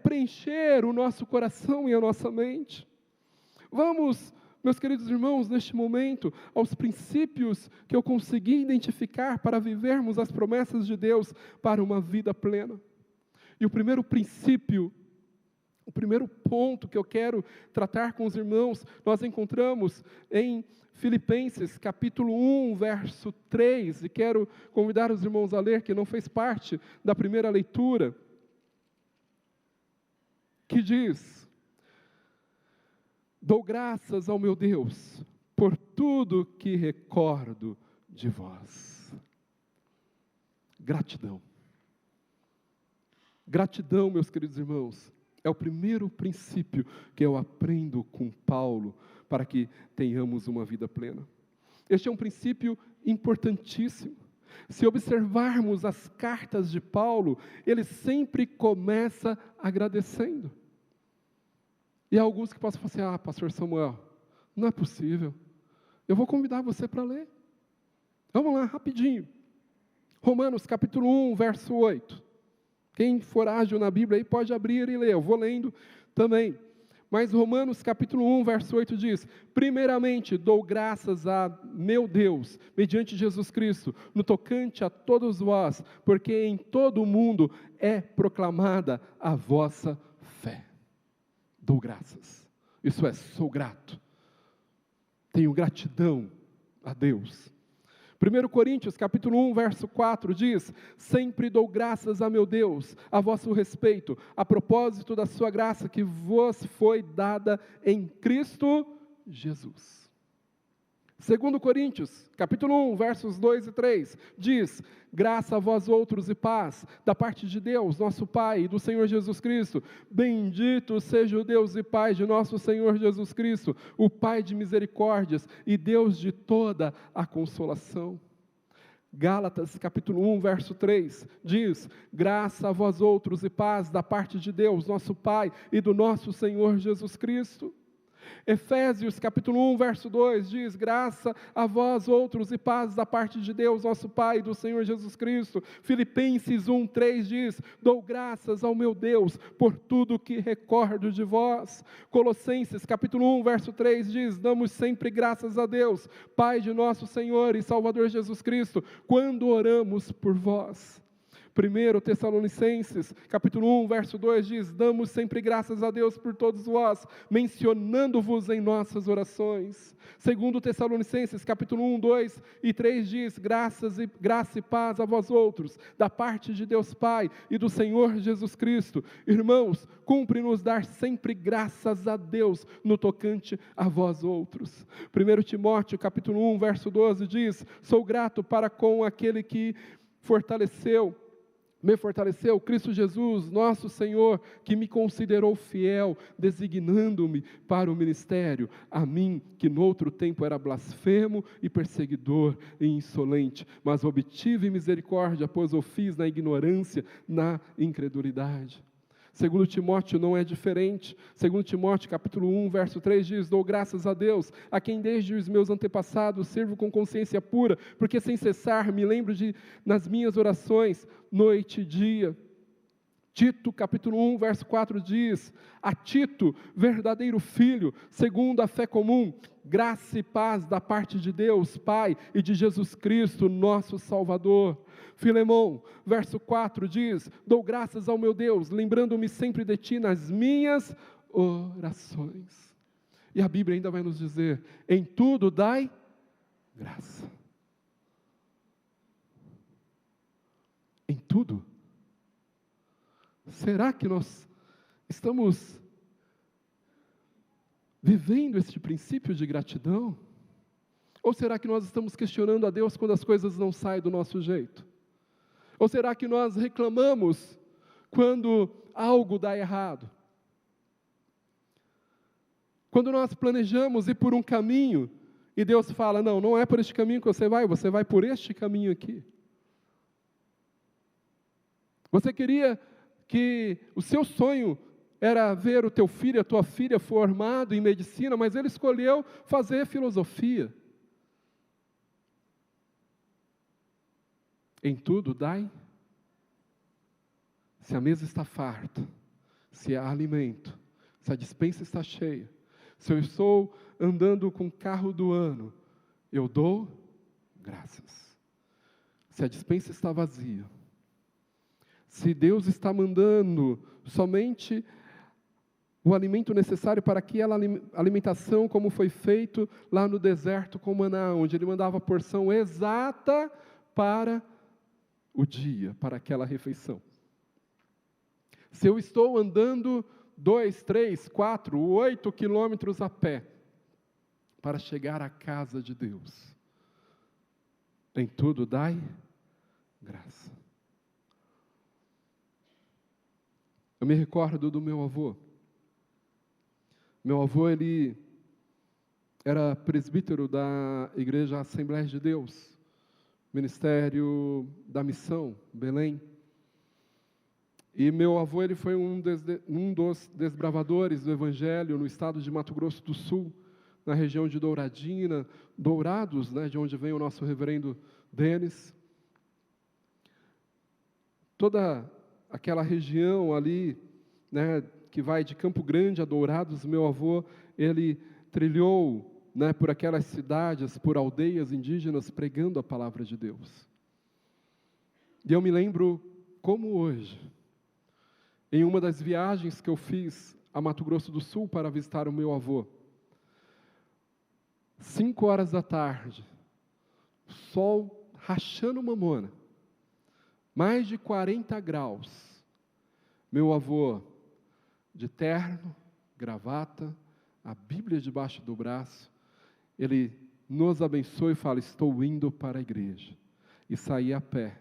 preencher o nosso coração e a nossa mente. Vamos, Meus queridos irmãos, neste momento, aos princípios que eu consegui identificar para vivermos as promessas de Deus para uma vida plena. E o primeiro princípio, o primeiro ponto que eu quero tratar com os irmãos, nós encontramos em Filipenses, capítulo 1, verso 3, e quero convidar os irmãos a ler, que não fez parte da primeira leitura, que diz: dou graças ao meu Deus por tudo que recordo de vós. Gratidão. Gratidão, meus queridos irmãos, é o primeiro princípio que eu aprendo com Paulo para que tenhamos uma vida plena. Este é um princípio importantíssimo. Se observarmos as cartas de Paulo, ele sempre começa agradecendo. E há alguns que possam falar assim: pastor Samuel, não é possível. Eu vou convidar você para ler. Vamos lá, rapidinho. Romanos capítulo 1, verso 8. Quem for ágil na Bíblia aí pode abrir e ler, eu vou lendo também. Mas Romanos capítulo 1, verso 8 diz: primeiramente dou graças a meu Deus, mediante Jesus Cristo, no tocante a todos vós, porque em todo o mundo é proclamada a vossa fé. Dou graças, isso é, sou grato, tenho gratidão a Deus. 1 Coríntios, capítulo 1, verso 4 diz: sempre dou graças a meu Deus, a vosso respeito, a propósito da sua graça que vos foi dada em Cristo Jesus. 2 Coríntios, capítulo 1, versos 2 e 3, diz: graça a vós outros e paz, da parte de Deus, nosso Pai, e do Senhor Jesus Cristo. Bendito seja o Deus e Pai de nosso Senhor Jesus Cristo, o Pai de misericórdias e Deus de toda a consolação. Gálatas, capítulo 1, verso 3, diz: graça a vós outros e paz, da parte de Deus, nosso Pai, e do nosso Senhor Jesus Cristo. Efésios capítulo 1, verso 2 diz: graça a vós outros e paz da parte de Deus, nosso Pai, e do Senhor Jesus Cristo. Filipenses 1, 3 diz: dou graças ao meu Deus por tudo que recordo de vós. Colossenses capítulo 1, verso 3 diz: damos sempre graças a Deus, Pai de nosso Senhor e Salvador Jesus Cristo, quando oramos por vós. 1 Tessalonicenses, capítulo 1, verso 2 diz: damos sempre graças a Deus por todos vós, mencionando-vos em nossas orações. 2 Tessalonicenses, capítulo 1, 2 e 3 diz: graça e paz a vós outros, da parte de Deus Pai e do Senhor Jesus Cristo. Irmãos, cumpre-nos dar sempre graças a Deus no tocante a vós outros. 1 Timóteo, capítulo 1, verso 12 diz: sou grato para com aquele que me fortaleceu, Cristo Jesus, nosso Senhor, que me considerou fiel, designando-me para o ministério, a mim, que noutro tempo era blasfemo e perseguidor e insolente, mas obtive misericórdia, pois o fiz na ignorância, na incredulidade. 2 Timóteo não é diferente. 2 Timóteo capítulo 1, verso 3 diz: dou graças a Deus, a quem desde os meus antepassados sirvo com consciência pura, porque sem cessar me lembro nas minhas orações, noite e dia. Tito capítulo 1, verso 4 diz: a Tito, verdadeiro filho, segundo a fé comum, graça e paz da parte de Deus Pai e de Jesus Cristo, nosso Salvador. Filemão, verso 4 diz: dou graças ao meu Deus, lembrando-me sempre de ti nas minhas orações. E a Bíblia ainda vai nos dizer: em tudo dai graça. Em tudo. Será que nós estamos vivendo este princípio de gratidão? Ou será que nós estamos questionando a Deus quando as coisas não saem do nosso jeito? Ou será que nós reclamamos quando algo dá errado? Quando nós planejamos ir por um caminho e Deus fala: não, não é por este caminho que você vai por este caminho aqui. Você queria que o seu sonho era ver o teu filho, a tua filha formado em medicina, mas ele escolheu fazer filosofia. Em tudo dai. Se a mesa está farta, se há alimento, se a despensa está cheia, Se eu estou andando com o carro do ano, eu dou graças. Se a despensa está vazia, se Deus está mandando somente o alimento necessário para aquela alimentação, como foi feito lá no deserto com maná, onde Ele mandava a porção exata para o dia, para aquela refeição. Se eu estou andando 2, 3, 4, 8 quilômetros a pé, para chegar à casa de Deus, em tudo dai graça. Eu me recordo do meu avô. Meu avô, ele era presbítero da Igreja Assembleia de Deus, Ministério da Missão, Belém. E meu avô, ele foi um dos desbravadores do Evangelho no estado de Mato Grosso do Sul, na região de Douradina, Dourados, né, de onde vem o nosso reverendo Denis. Toda aquela região ali, né, que vai de Campo Grande a Dourados, meu avô, ele trilhou, né, por aquelas cidades, por aldeias indígenas, pregando a palavra de Deus. E eu me lembro, como hoje, em uma das viagens que eu fiz a Mato Grosso do Sul para visitar o meu avô, 5 horas da tarde, sol rachando mamona, mais de 40 graus, meu avô, de terno, gravata, a Bíblia debaixo do braço, ele nos abençoa e fala, estou indo para a igreja. E sair a pé,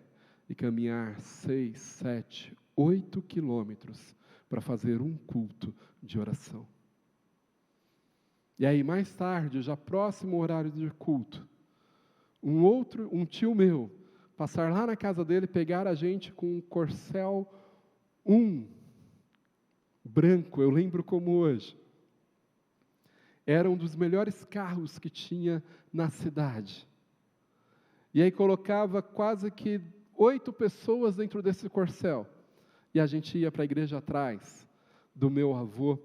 e caminhar 6, 7, 8 quilômetros, para fazer um culto de oração. E aí, mais tarde, já próximo ao horário de culto, um tio meu, passar lá na casa dele, pegar a gente com um Corcel 1, branco, eu lembro como hoje. Era um dos melhores carros que tinha na cidade. E aí colocava quase que 8 pessoas dentro desse Corcel. E a gente ia para a igreja atrás do meu avô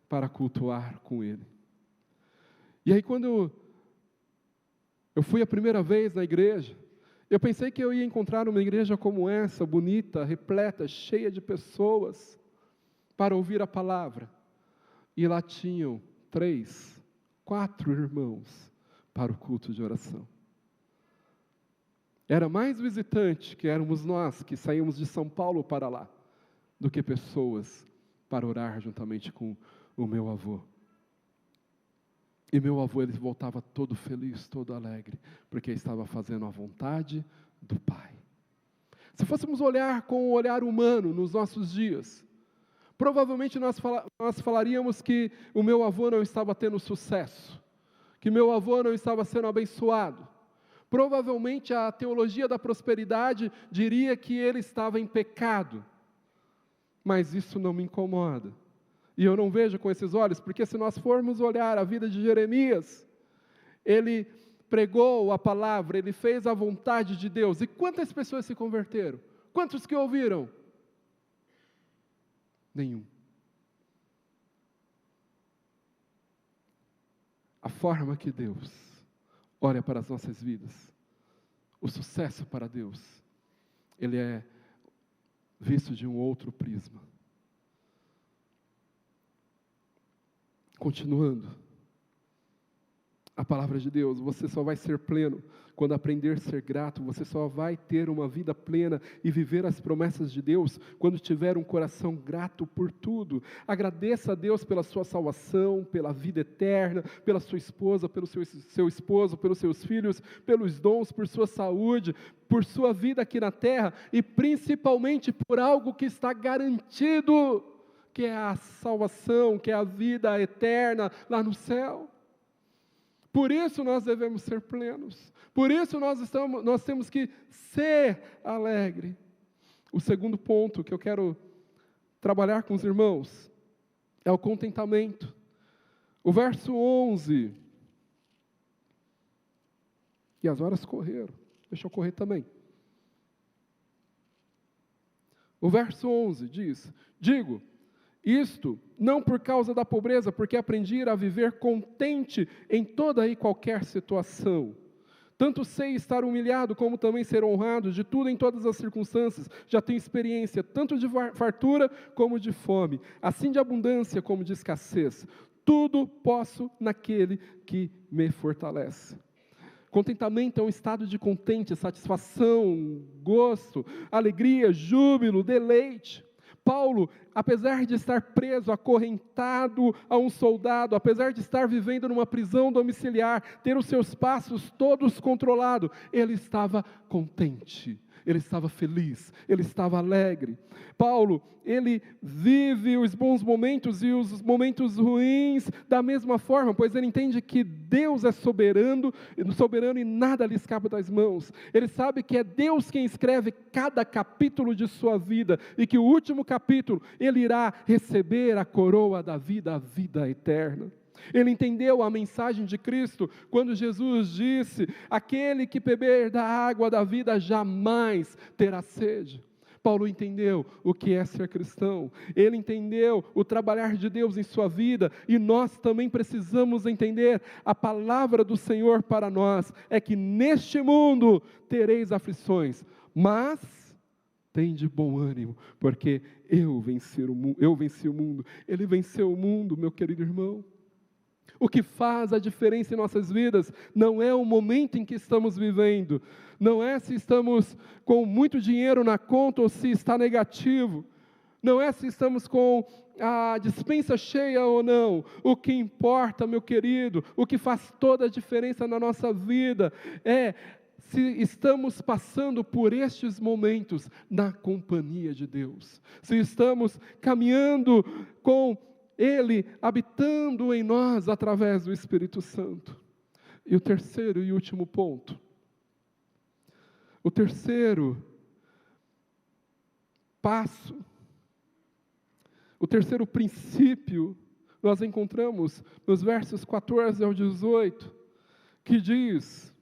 para cultuar com ele. E aí quando eu fui a primeira vez na igreja, eu pensei que eu ia encontrar uma igreja como essa, bonita, repleta, cheia de pessoas, para ouvir a palavra. E lá tinham 3, 4 irmãos para o culto de oração. Era mais visitante, que éramos nós, que saímos de São Paulo para lá, do que pessoas para orar juntamente com o meu avô. E meu avô, ele voltava todo feliz, todo alegre, porque estava fazendo a vontade do Pai. Se fôssemos olhar com o olhar humano nos nossos dias, provavelmente nós falaríamos que o meu avô não estava tendo sucesso, que meu avô não estava sendo abençoado. Provavelmente a teologia da prosperidade diria que ele estava em pecado. Mas isso não me incomoda. E eu não vejo com esses olhos, porque se nós formos olhar a vida de Jeremias, ele pregou a palavra, ele fez a vontade de Deus. E quantas pessoas se converteram? Quantos que ouviram? Nenhum. A forma que Deus olha para as nossas vidas, o sucesso para Deus, ele é visto de um outro prisma. Continuando, a palavra de Deus, você só vai ser pleno quando aprender a ser grato, você só vai ter uma vida plena e viver as promessas de Deus quando tiver um coração grato por tudo. Agradeça a Deus pela sua salvação, pela vida eterna, pela sua esposa, pelo seu esposo, pelos seus filhos, pelos dons, por sua saúde, por sua vida aqui na terra e principalmente por algo que está garantido, que é a salvação, que é a vida eterna lá no céu. Por isso nós devemos ser plenos. Por isso nós temos que ser alegre. O segundo ponto que eu quero trabalhar com os irmãos é o contentamento. O verso 11. E as horas correram. Deixa eu correr também. O verso 11 diz: digo, Isto não por causa da pobreza, porque aprendi a viver contente em toda e qualquer situação. Tanto sei estar humilhado, como também ser honrado, de tudo em todas as circunstâncias. Já tenho experiência, tanto de fartura como de fome, assim de abundância como de escassez. Tudo posso naquele que me fortalece. Contentamento é um estado de contente, satisfação, gosto, alegria, júbilo, deleite. Paulo, apesar de estar preso, acorrentado a um soldado, apesar de estar vivendo numa prisão domiciliar, ter os seus passos todos controlados, ele estava contente, ele estava feliz, ele estava alegre. Paulo, ele vive os bons momentos e os momentos ruins da mesma forma, pois ele entende que Deus é soberano e nada lhe escapa das mãos. Ele sabe que é Deus quem escreve cada capítulo de sua vida e que o último capítulo ele irá receber a coroa da vida, a vida eterna. Ele entendeu a mensagem de Cristo quando Jesus disse: aquele que beber da água da vida jamais terá sede. Paulo entendeu o que é ser cristão, ele entendeu o trabalhar de Deus em sua vida, e nós também precisamos entender a palavra do Senhor para nós, é que neste mundo tereis aflições, mas tende bom ânimo, porque eu venci o mundo, ele venceu o mundo, meu querido irmão. O que faz a diferença em nossas vidas não é o momento em que estamos vivendo, não é se estamos com muito dinheiro na conta ou se está negativo, não é se estamos com a despensa cheia ou não. O que importa, meu querido, o que faz toda a diferença na nossa vida é se estamos passando por estes momentos na companhia de Deus, se estamos caminhando com Ele habitando em nós através do Espírito Santo. E o terceiro e último ponto, o terceiro passo, o terceiro princípio, nós encontramos nos versos 14 ao 18, que diz: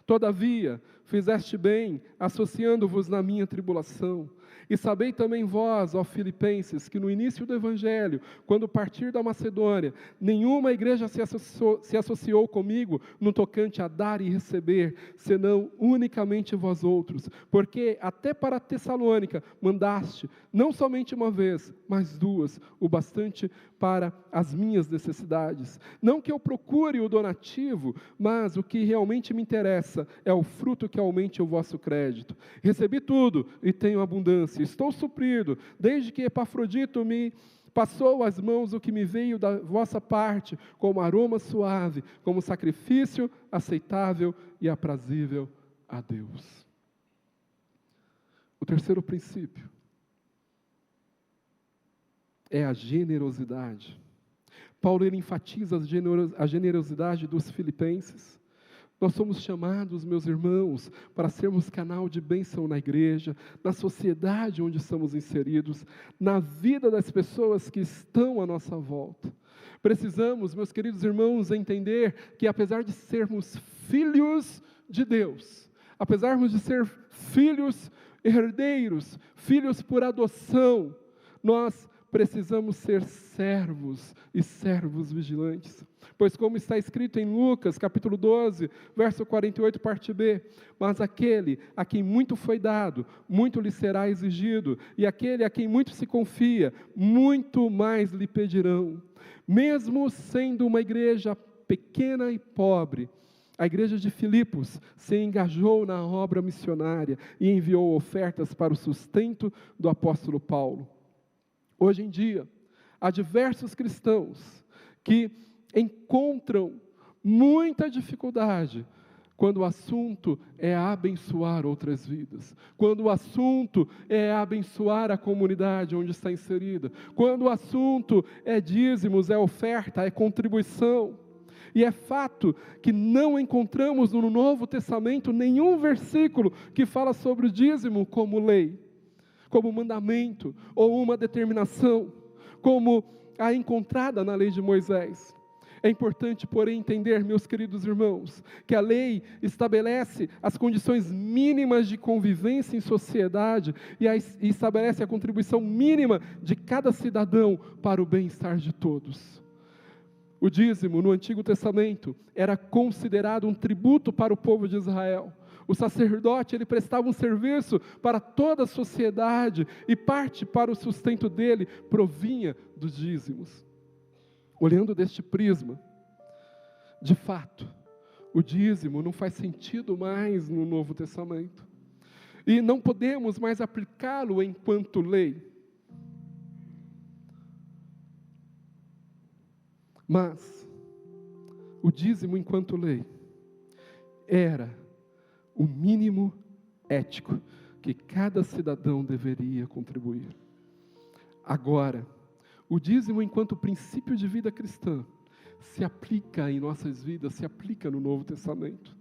todavia, fizeste bem, associando-vos na minha tribulação. E sabei também vós, ó Filipenses, que no início do Evangelho, quando partir da Macedônia, nenhuma igreja se associou comigo no tocante a dar e receber, senão unicamente vós outros, porque até para Tessalônica mandaste, não somente uma vez, mas duas, o bastante para as minhas necessidades. Não que eu procure o donativo, mas o que realmente me interessa é o fruto que aumente o vosso crédito. Recebi tudo e tenho abundância. Estou suprido, desde que Epafrodito me passou às mãos o que me veio da vossa parte, como aroma suave, como sacrifício aceitável e aprazível a Deus. O terceiro princípio é a generosidade. Paulo ele enfatiza a generosidade dos filipenses. Nós somos chamados, meus irmãos, para sermos canal de bênção na igreja, na sociedade onde estamos inseridos, na vida das pessoas que estão à nossa volta. Precisamos, meus queridos irmãos, entender que apesar de sermos filhos de Deus, apesar de ser filhos herdeiros, filhos por adoção, nós precisamos ser servos e servos vigilantes. Pois como está escrito em Lucas, capítulo 12, verso 48, parte B, mas aquele a quem muito foi dado, muito lhe será exigido, e aquele a quem muito se confia, muito mais lhe pedirão. Mesmo sendo uma igreja pequena e pobre, a igreja de Filipos se engajou na obra missionária e enviou ofertas para o sustento do apóstolo Paulo. Hoje em dia, há diversos cristãos que encontram muita dificuldade quando o assunto é abençoar outras vidas, quando o assunto é abençoar a comunidade onde está inserida, quando o assunto é dízimos, é oferta, é contribuição. E é fato que não encontramos no Novo Testamento nenhum versículo que fala sobre o dízimo como lei, como mandamento ou uma determinação, como a encontrada na lei de Moisés. É importante, porém, entender, meus queridos irmãos, que a lei estabelece as condições mínimas de convivência em sociedade e estabelece a contribuição mínima de cada cidadão para o bem-estar de todos. O dízimo, no Antigo Testamento, era considerado um tributo para o povo de Israel. O sacerdote, ele prestava um serviço para toda a sociedade e parte para o sustento dele provinha dos dízimos. Olhando deste prisma, de fato, o dízimo não faz sentido mais no Novo Testamento. E não podemos mais aplicá-lo enquanto lei. Mas, o dízimo enquanto lei era o mínimo ético que cada cidadão deveria contribuir. Agora, o dízimo enquanto princípio de vida cristã se aplica em nossas vidas, se aplica no Novo Testamento.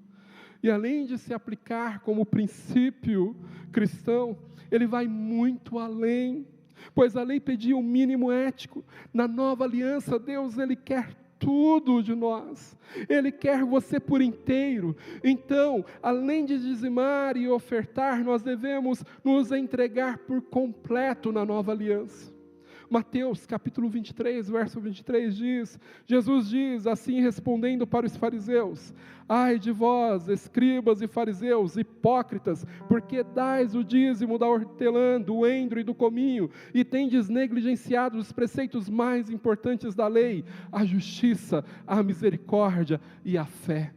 E além de se aplicar como princípio cristão, ele vai muito além, pois a lei pedia um mínimo ético. Na nova aliança, Deus, ele quer tudo de nós, ele quer você por inteiro. Então, além de dizimar e ofertar, nós devemos nos entregar por completo na nova aliança. Mateus capítulo 23, verso 23 diz, Jesus diz assim respondendo para os fariseus: ai de vós, escribas e fariseus, hipócritas, porque dais o dízimo da hortelã, do endro e do cominho, e tendes negligenciado os preceitos mais importantes da lei, a justiça, a misericórdia e a fé.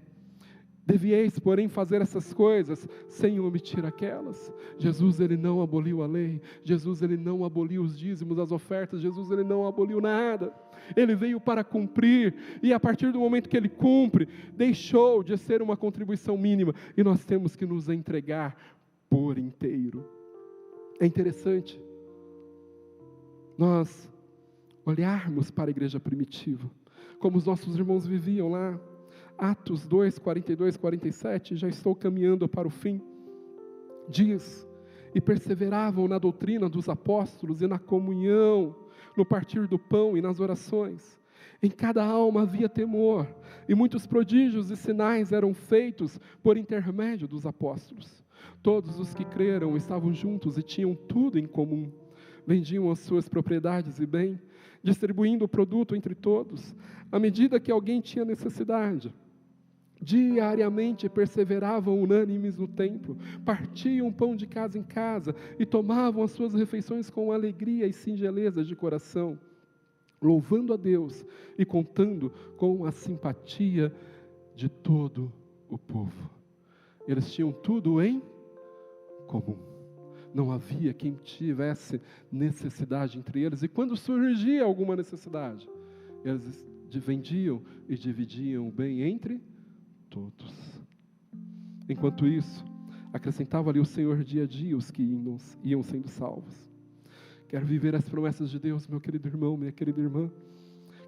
Devieis, porém, fazer essas coisas sem omitir aquelas. Jesus, ele não aboliu a lei. Jesus, ele não aboliu os dízimos, as ofertas. Jesus, ele não aboliu nada. Ele veio para cumprir. E a partir do momento que ele cumpre, deixou de ser uma contribuição mínima. E nós temos que nos entregar por inteiro. É interessante nós olharmos para a igreja primitiva, como os nossos irmãos viviam lá. Atos 2, 42, 47, já estou caminhando para o fim. Diz, e perseveravam na doutrina dos apóstolos e na comunhão, no partir do pão e nas orações. Em cada alma havia temor, e muitos prodígios e sinais eram feitos por intermédio dos apóstolos. Todos os que creram estavam juntos e tinham tudo em comum. Vendiam as suas propriedades e bem, distribuindo o produto entre todos, à medida que alguém tinha necessidade. Diariamente perseveravam unânimes no templo, partiam pão de casa em casa e tomavam as suas refeições com alegria e singeleza de coração, louvando a Deus e contando com a simpatia de todo o povo. Eles tinham tudo em comum. Não havia quem tivesse necessidade entre eles, e quando surgia alguma necessidade, eles vendiam e dividiam o bem entre todos. Enquanto isso, acrescentava ali o Senhor dia a dia os que iam sendo salvos. Quer viver as promessas de Deus, meu querido irmão, minha querida irmã?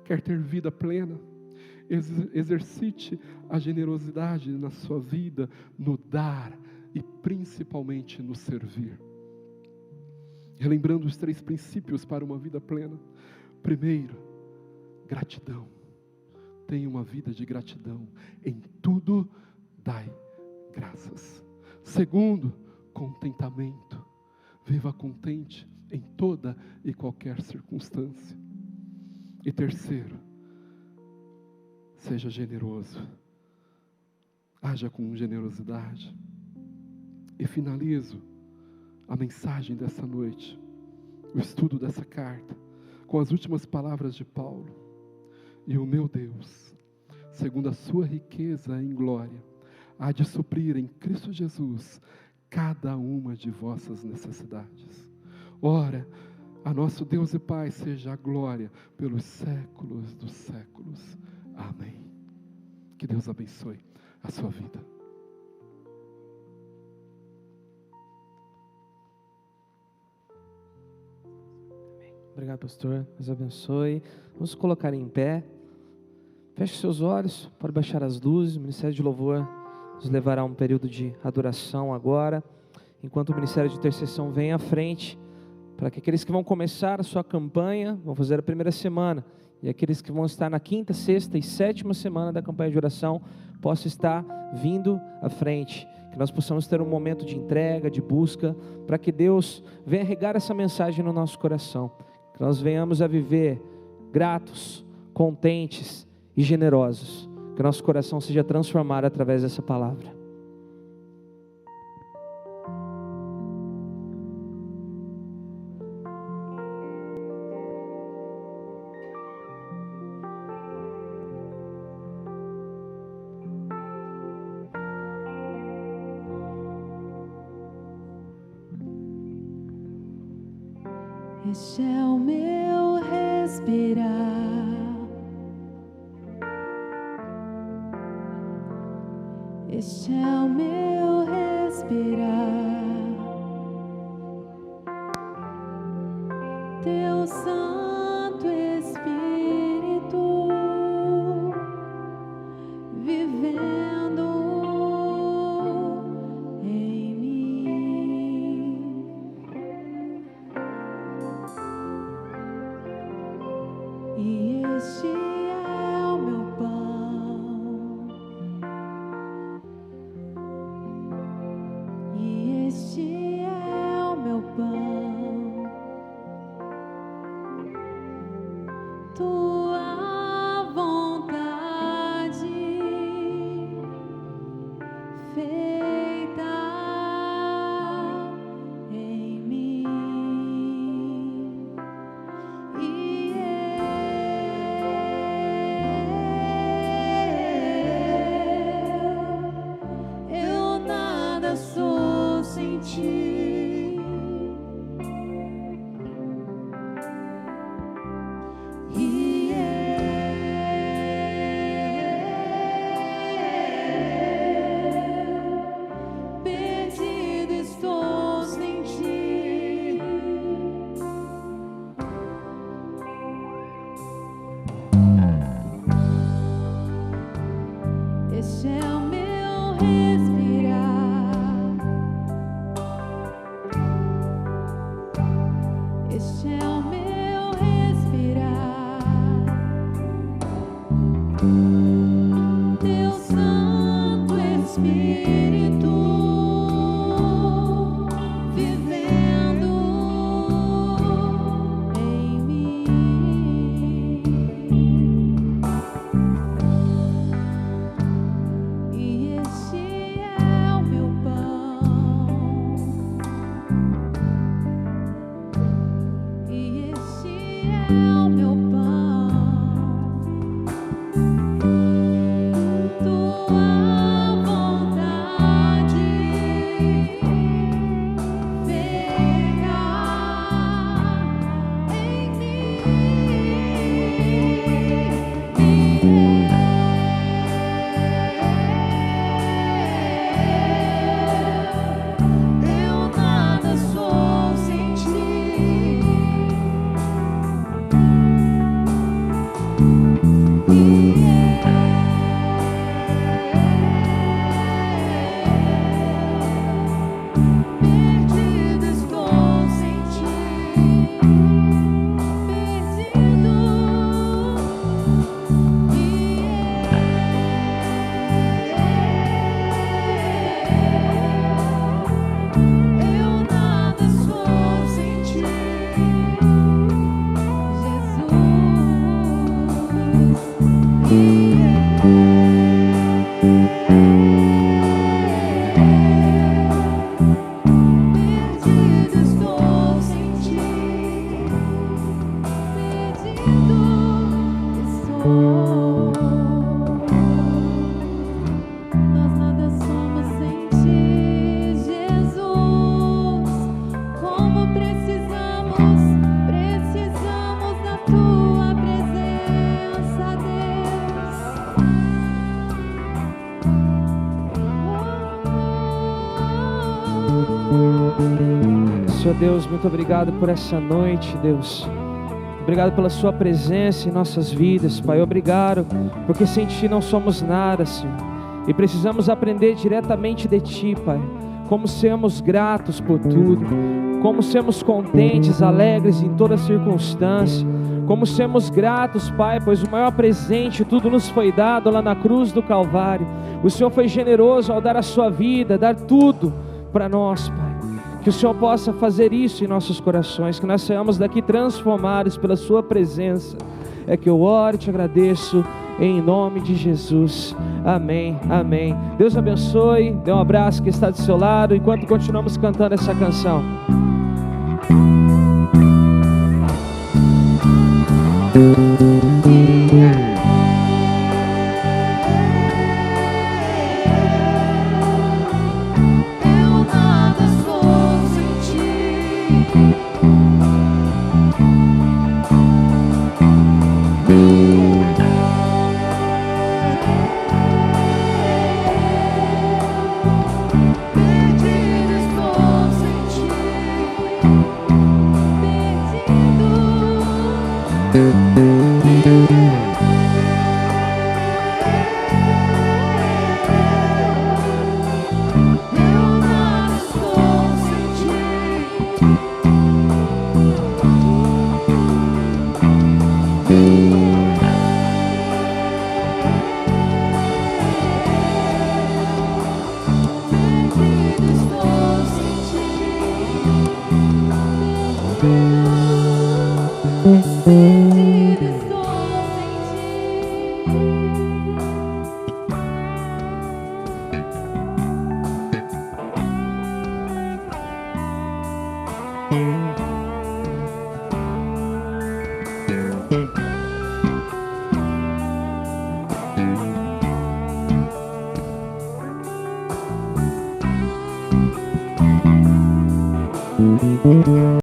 Quer ter vida plena? Exercite a generosidade na sua vida, no dar e principalmente no servir. Relembrando os 3 princípios para uma vida plena. Primeiro, gratidão. Tenha uma vida de gratidão. Em tudo, dai graças. Segundo, contentamento. Viva contente em toda e qualquer circunstância. E terceiro, seja generoso. Haja com generosidade. E finalizo a mensagem dessa noite, o estudo dessa carta, com as últimas palavras de Paulo. E o meu Deus, segundo a sua riqueza em glória, há de suprir em Cristo Jesus cada uma de vossas necessidades. Ora, a nosso Deus e Pai seja a glória pelos séculos dos séculos. Amém. Que Deus abençoe a sua vida. Obrigado, pastor. Deus abençoe. Vamos colocar em pé. Feche seus olhos, pode baixar as luzes. O Ministério de Louvor nos levará a um período de adoração agora, enquanto o Ministério de Intercessão vem à frente, para que aqueles que vão começar a sua campanha, vão fazer a primeira semana, e aqueles que vão estar na 5ª, 6ª e 7ª semana da campanha de oração possam estar vindo à frente, que nós possamos ter um momento de entrega, de busca, para que Deus venha regar essa mensagem no nosso coração, que nós venhamos a viver gratos, contentes e generosos, que nosso coração seja transformado através dessa palavra. Este é o meu respirar, este é o meu respirar, Teu Santo Espírito vivendo em mim. E este é o meu pão, e este é o meu pão, tua vontade feita em mim. E eu nada sou sem ti. E perdido estou sem ti. Este é o meu respirar, este é o meu respirar, Teu Santo Espírito vivendo em mim. E este é o meu pão, e este é o meu pão, tua vontade feita em eu nada sou sem ti. Perdido estou sem ti, perdido. Eu nada sou sem ti, perdido estou sem ti, perdido estou. Nós nada somos sem ti, Jesus. Como precisamos da tua presença, Deus. Senhor Deus, muito obrigado por essa noite, Deus. Obrigado pela sua presença em nossas vidas, Pai. Obrigado, porque sem ti não somos nada, Senhor. E precisamos aprender diretamente de ti, Pai. Como sermos gratos por tudo, como sermos contentes, alegres em toda circunstância, Como sermos gratos, Pai, pois o maior presente, tudo nos foi dado lá na cruz do Calvário. O Senhor foi generoso ao dar a sua vida, dar tudo para nós, Pai. Que o Senhor possa fazer isso em nossos corações, que nós saiamos daqui transformados pela sua presença. É que eu oro e te agradeço em nome de Jesus. Amém, amém. Deus abençoe, dê um abraço que está do seu lado, enquanto continuamos cantando essa canção.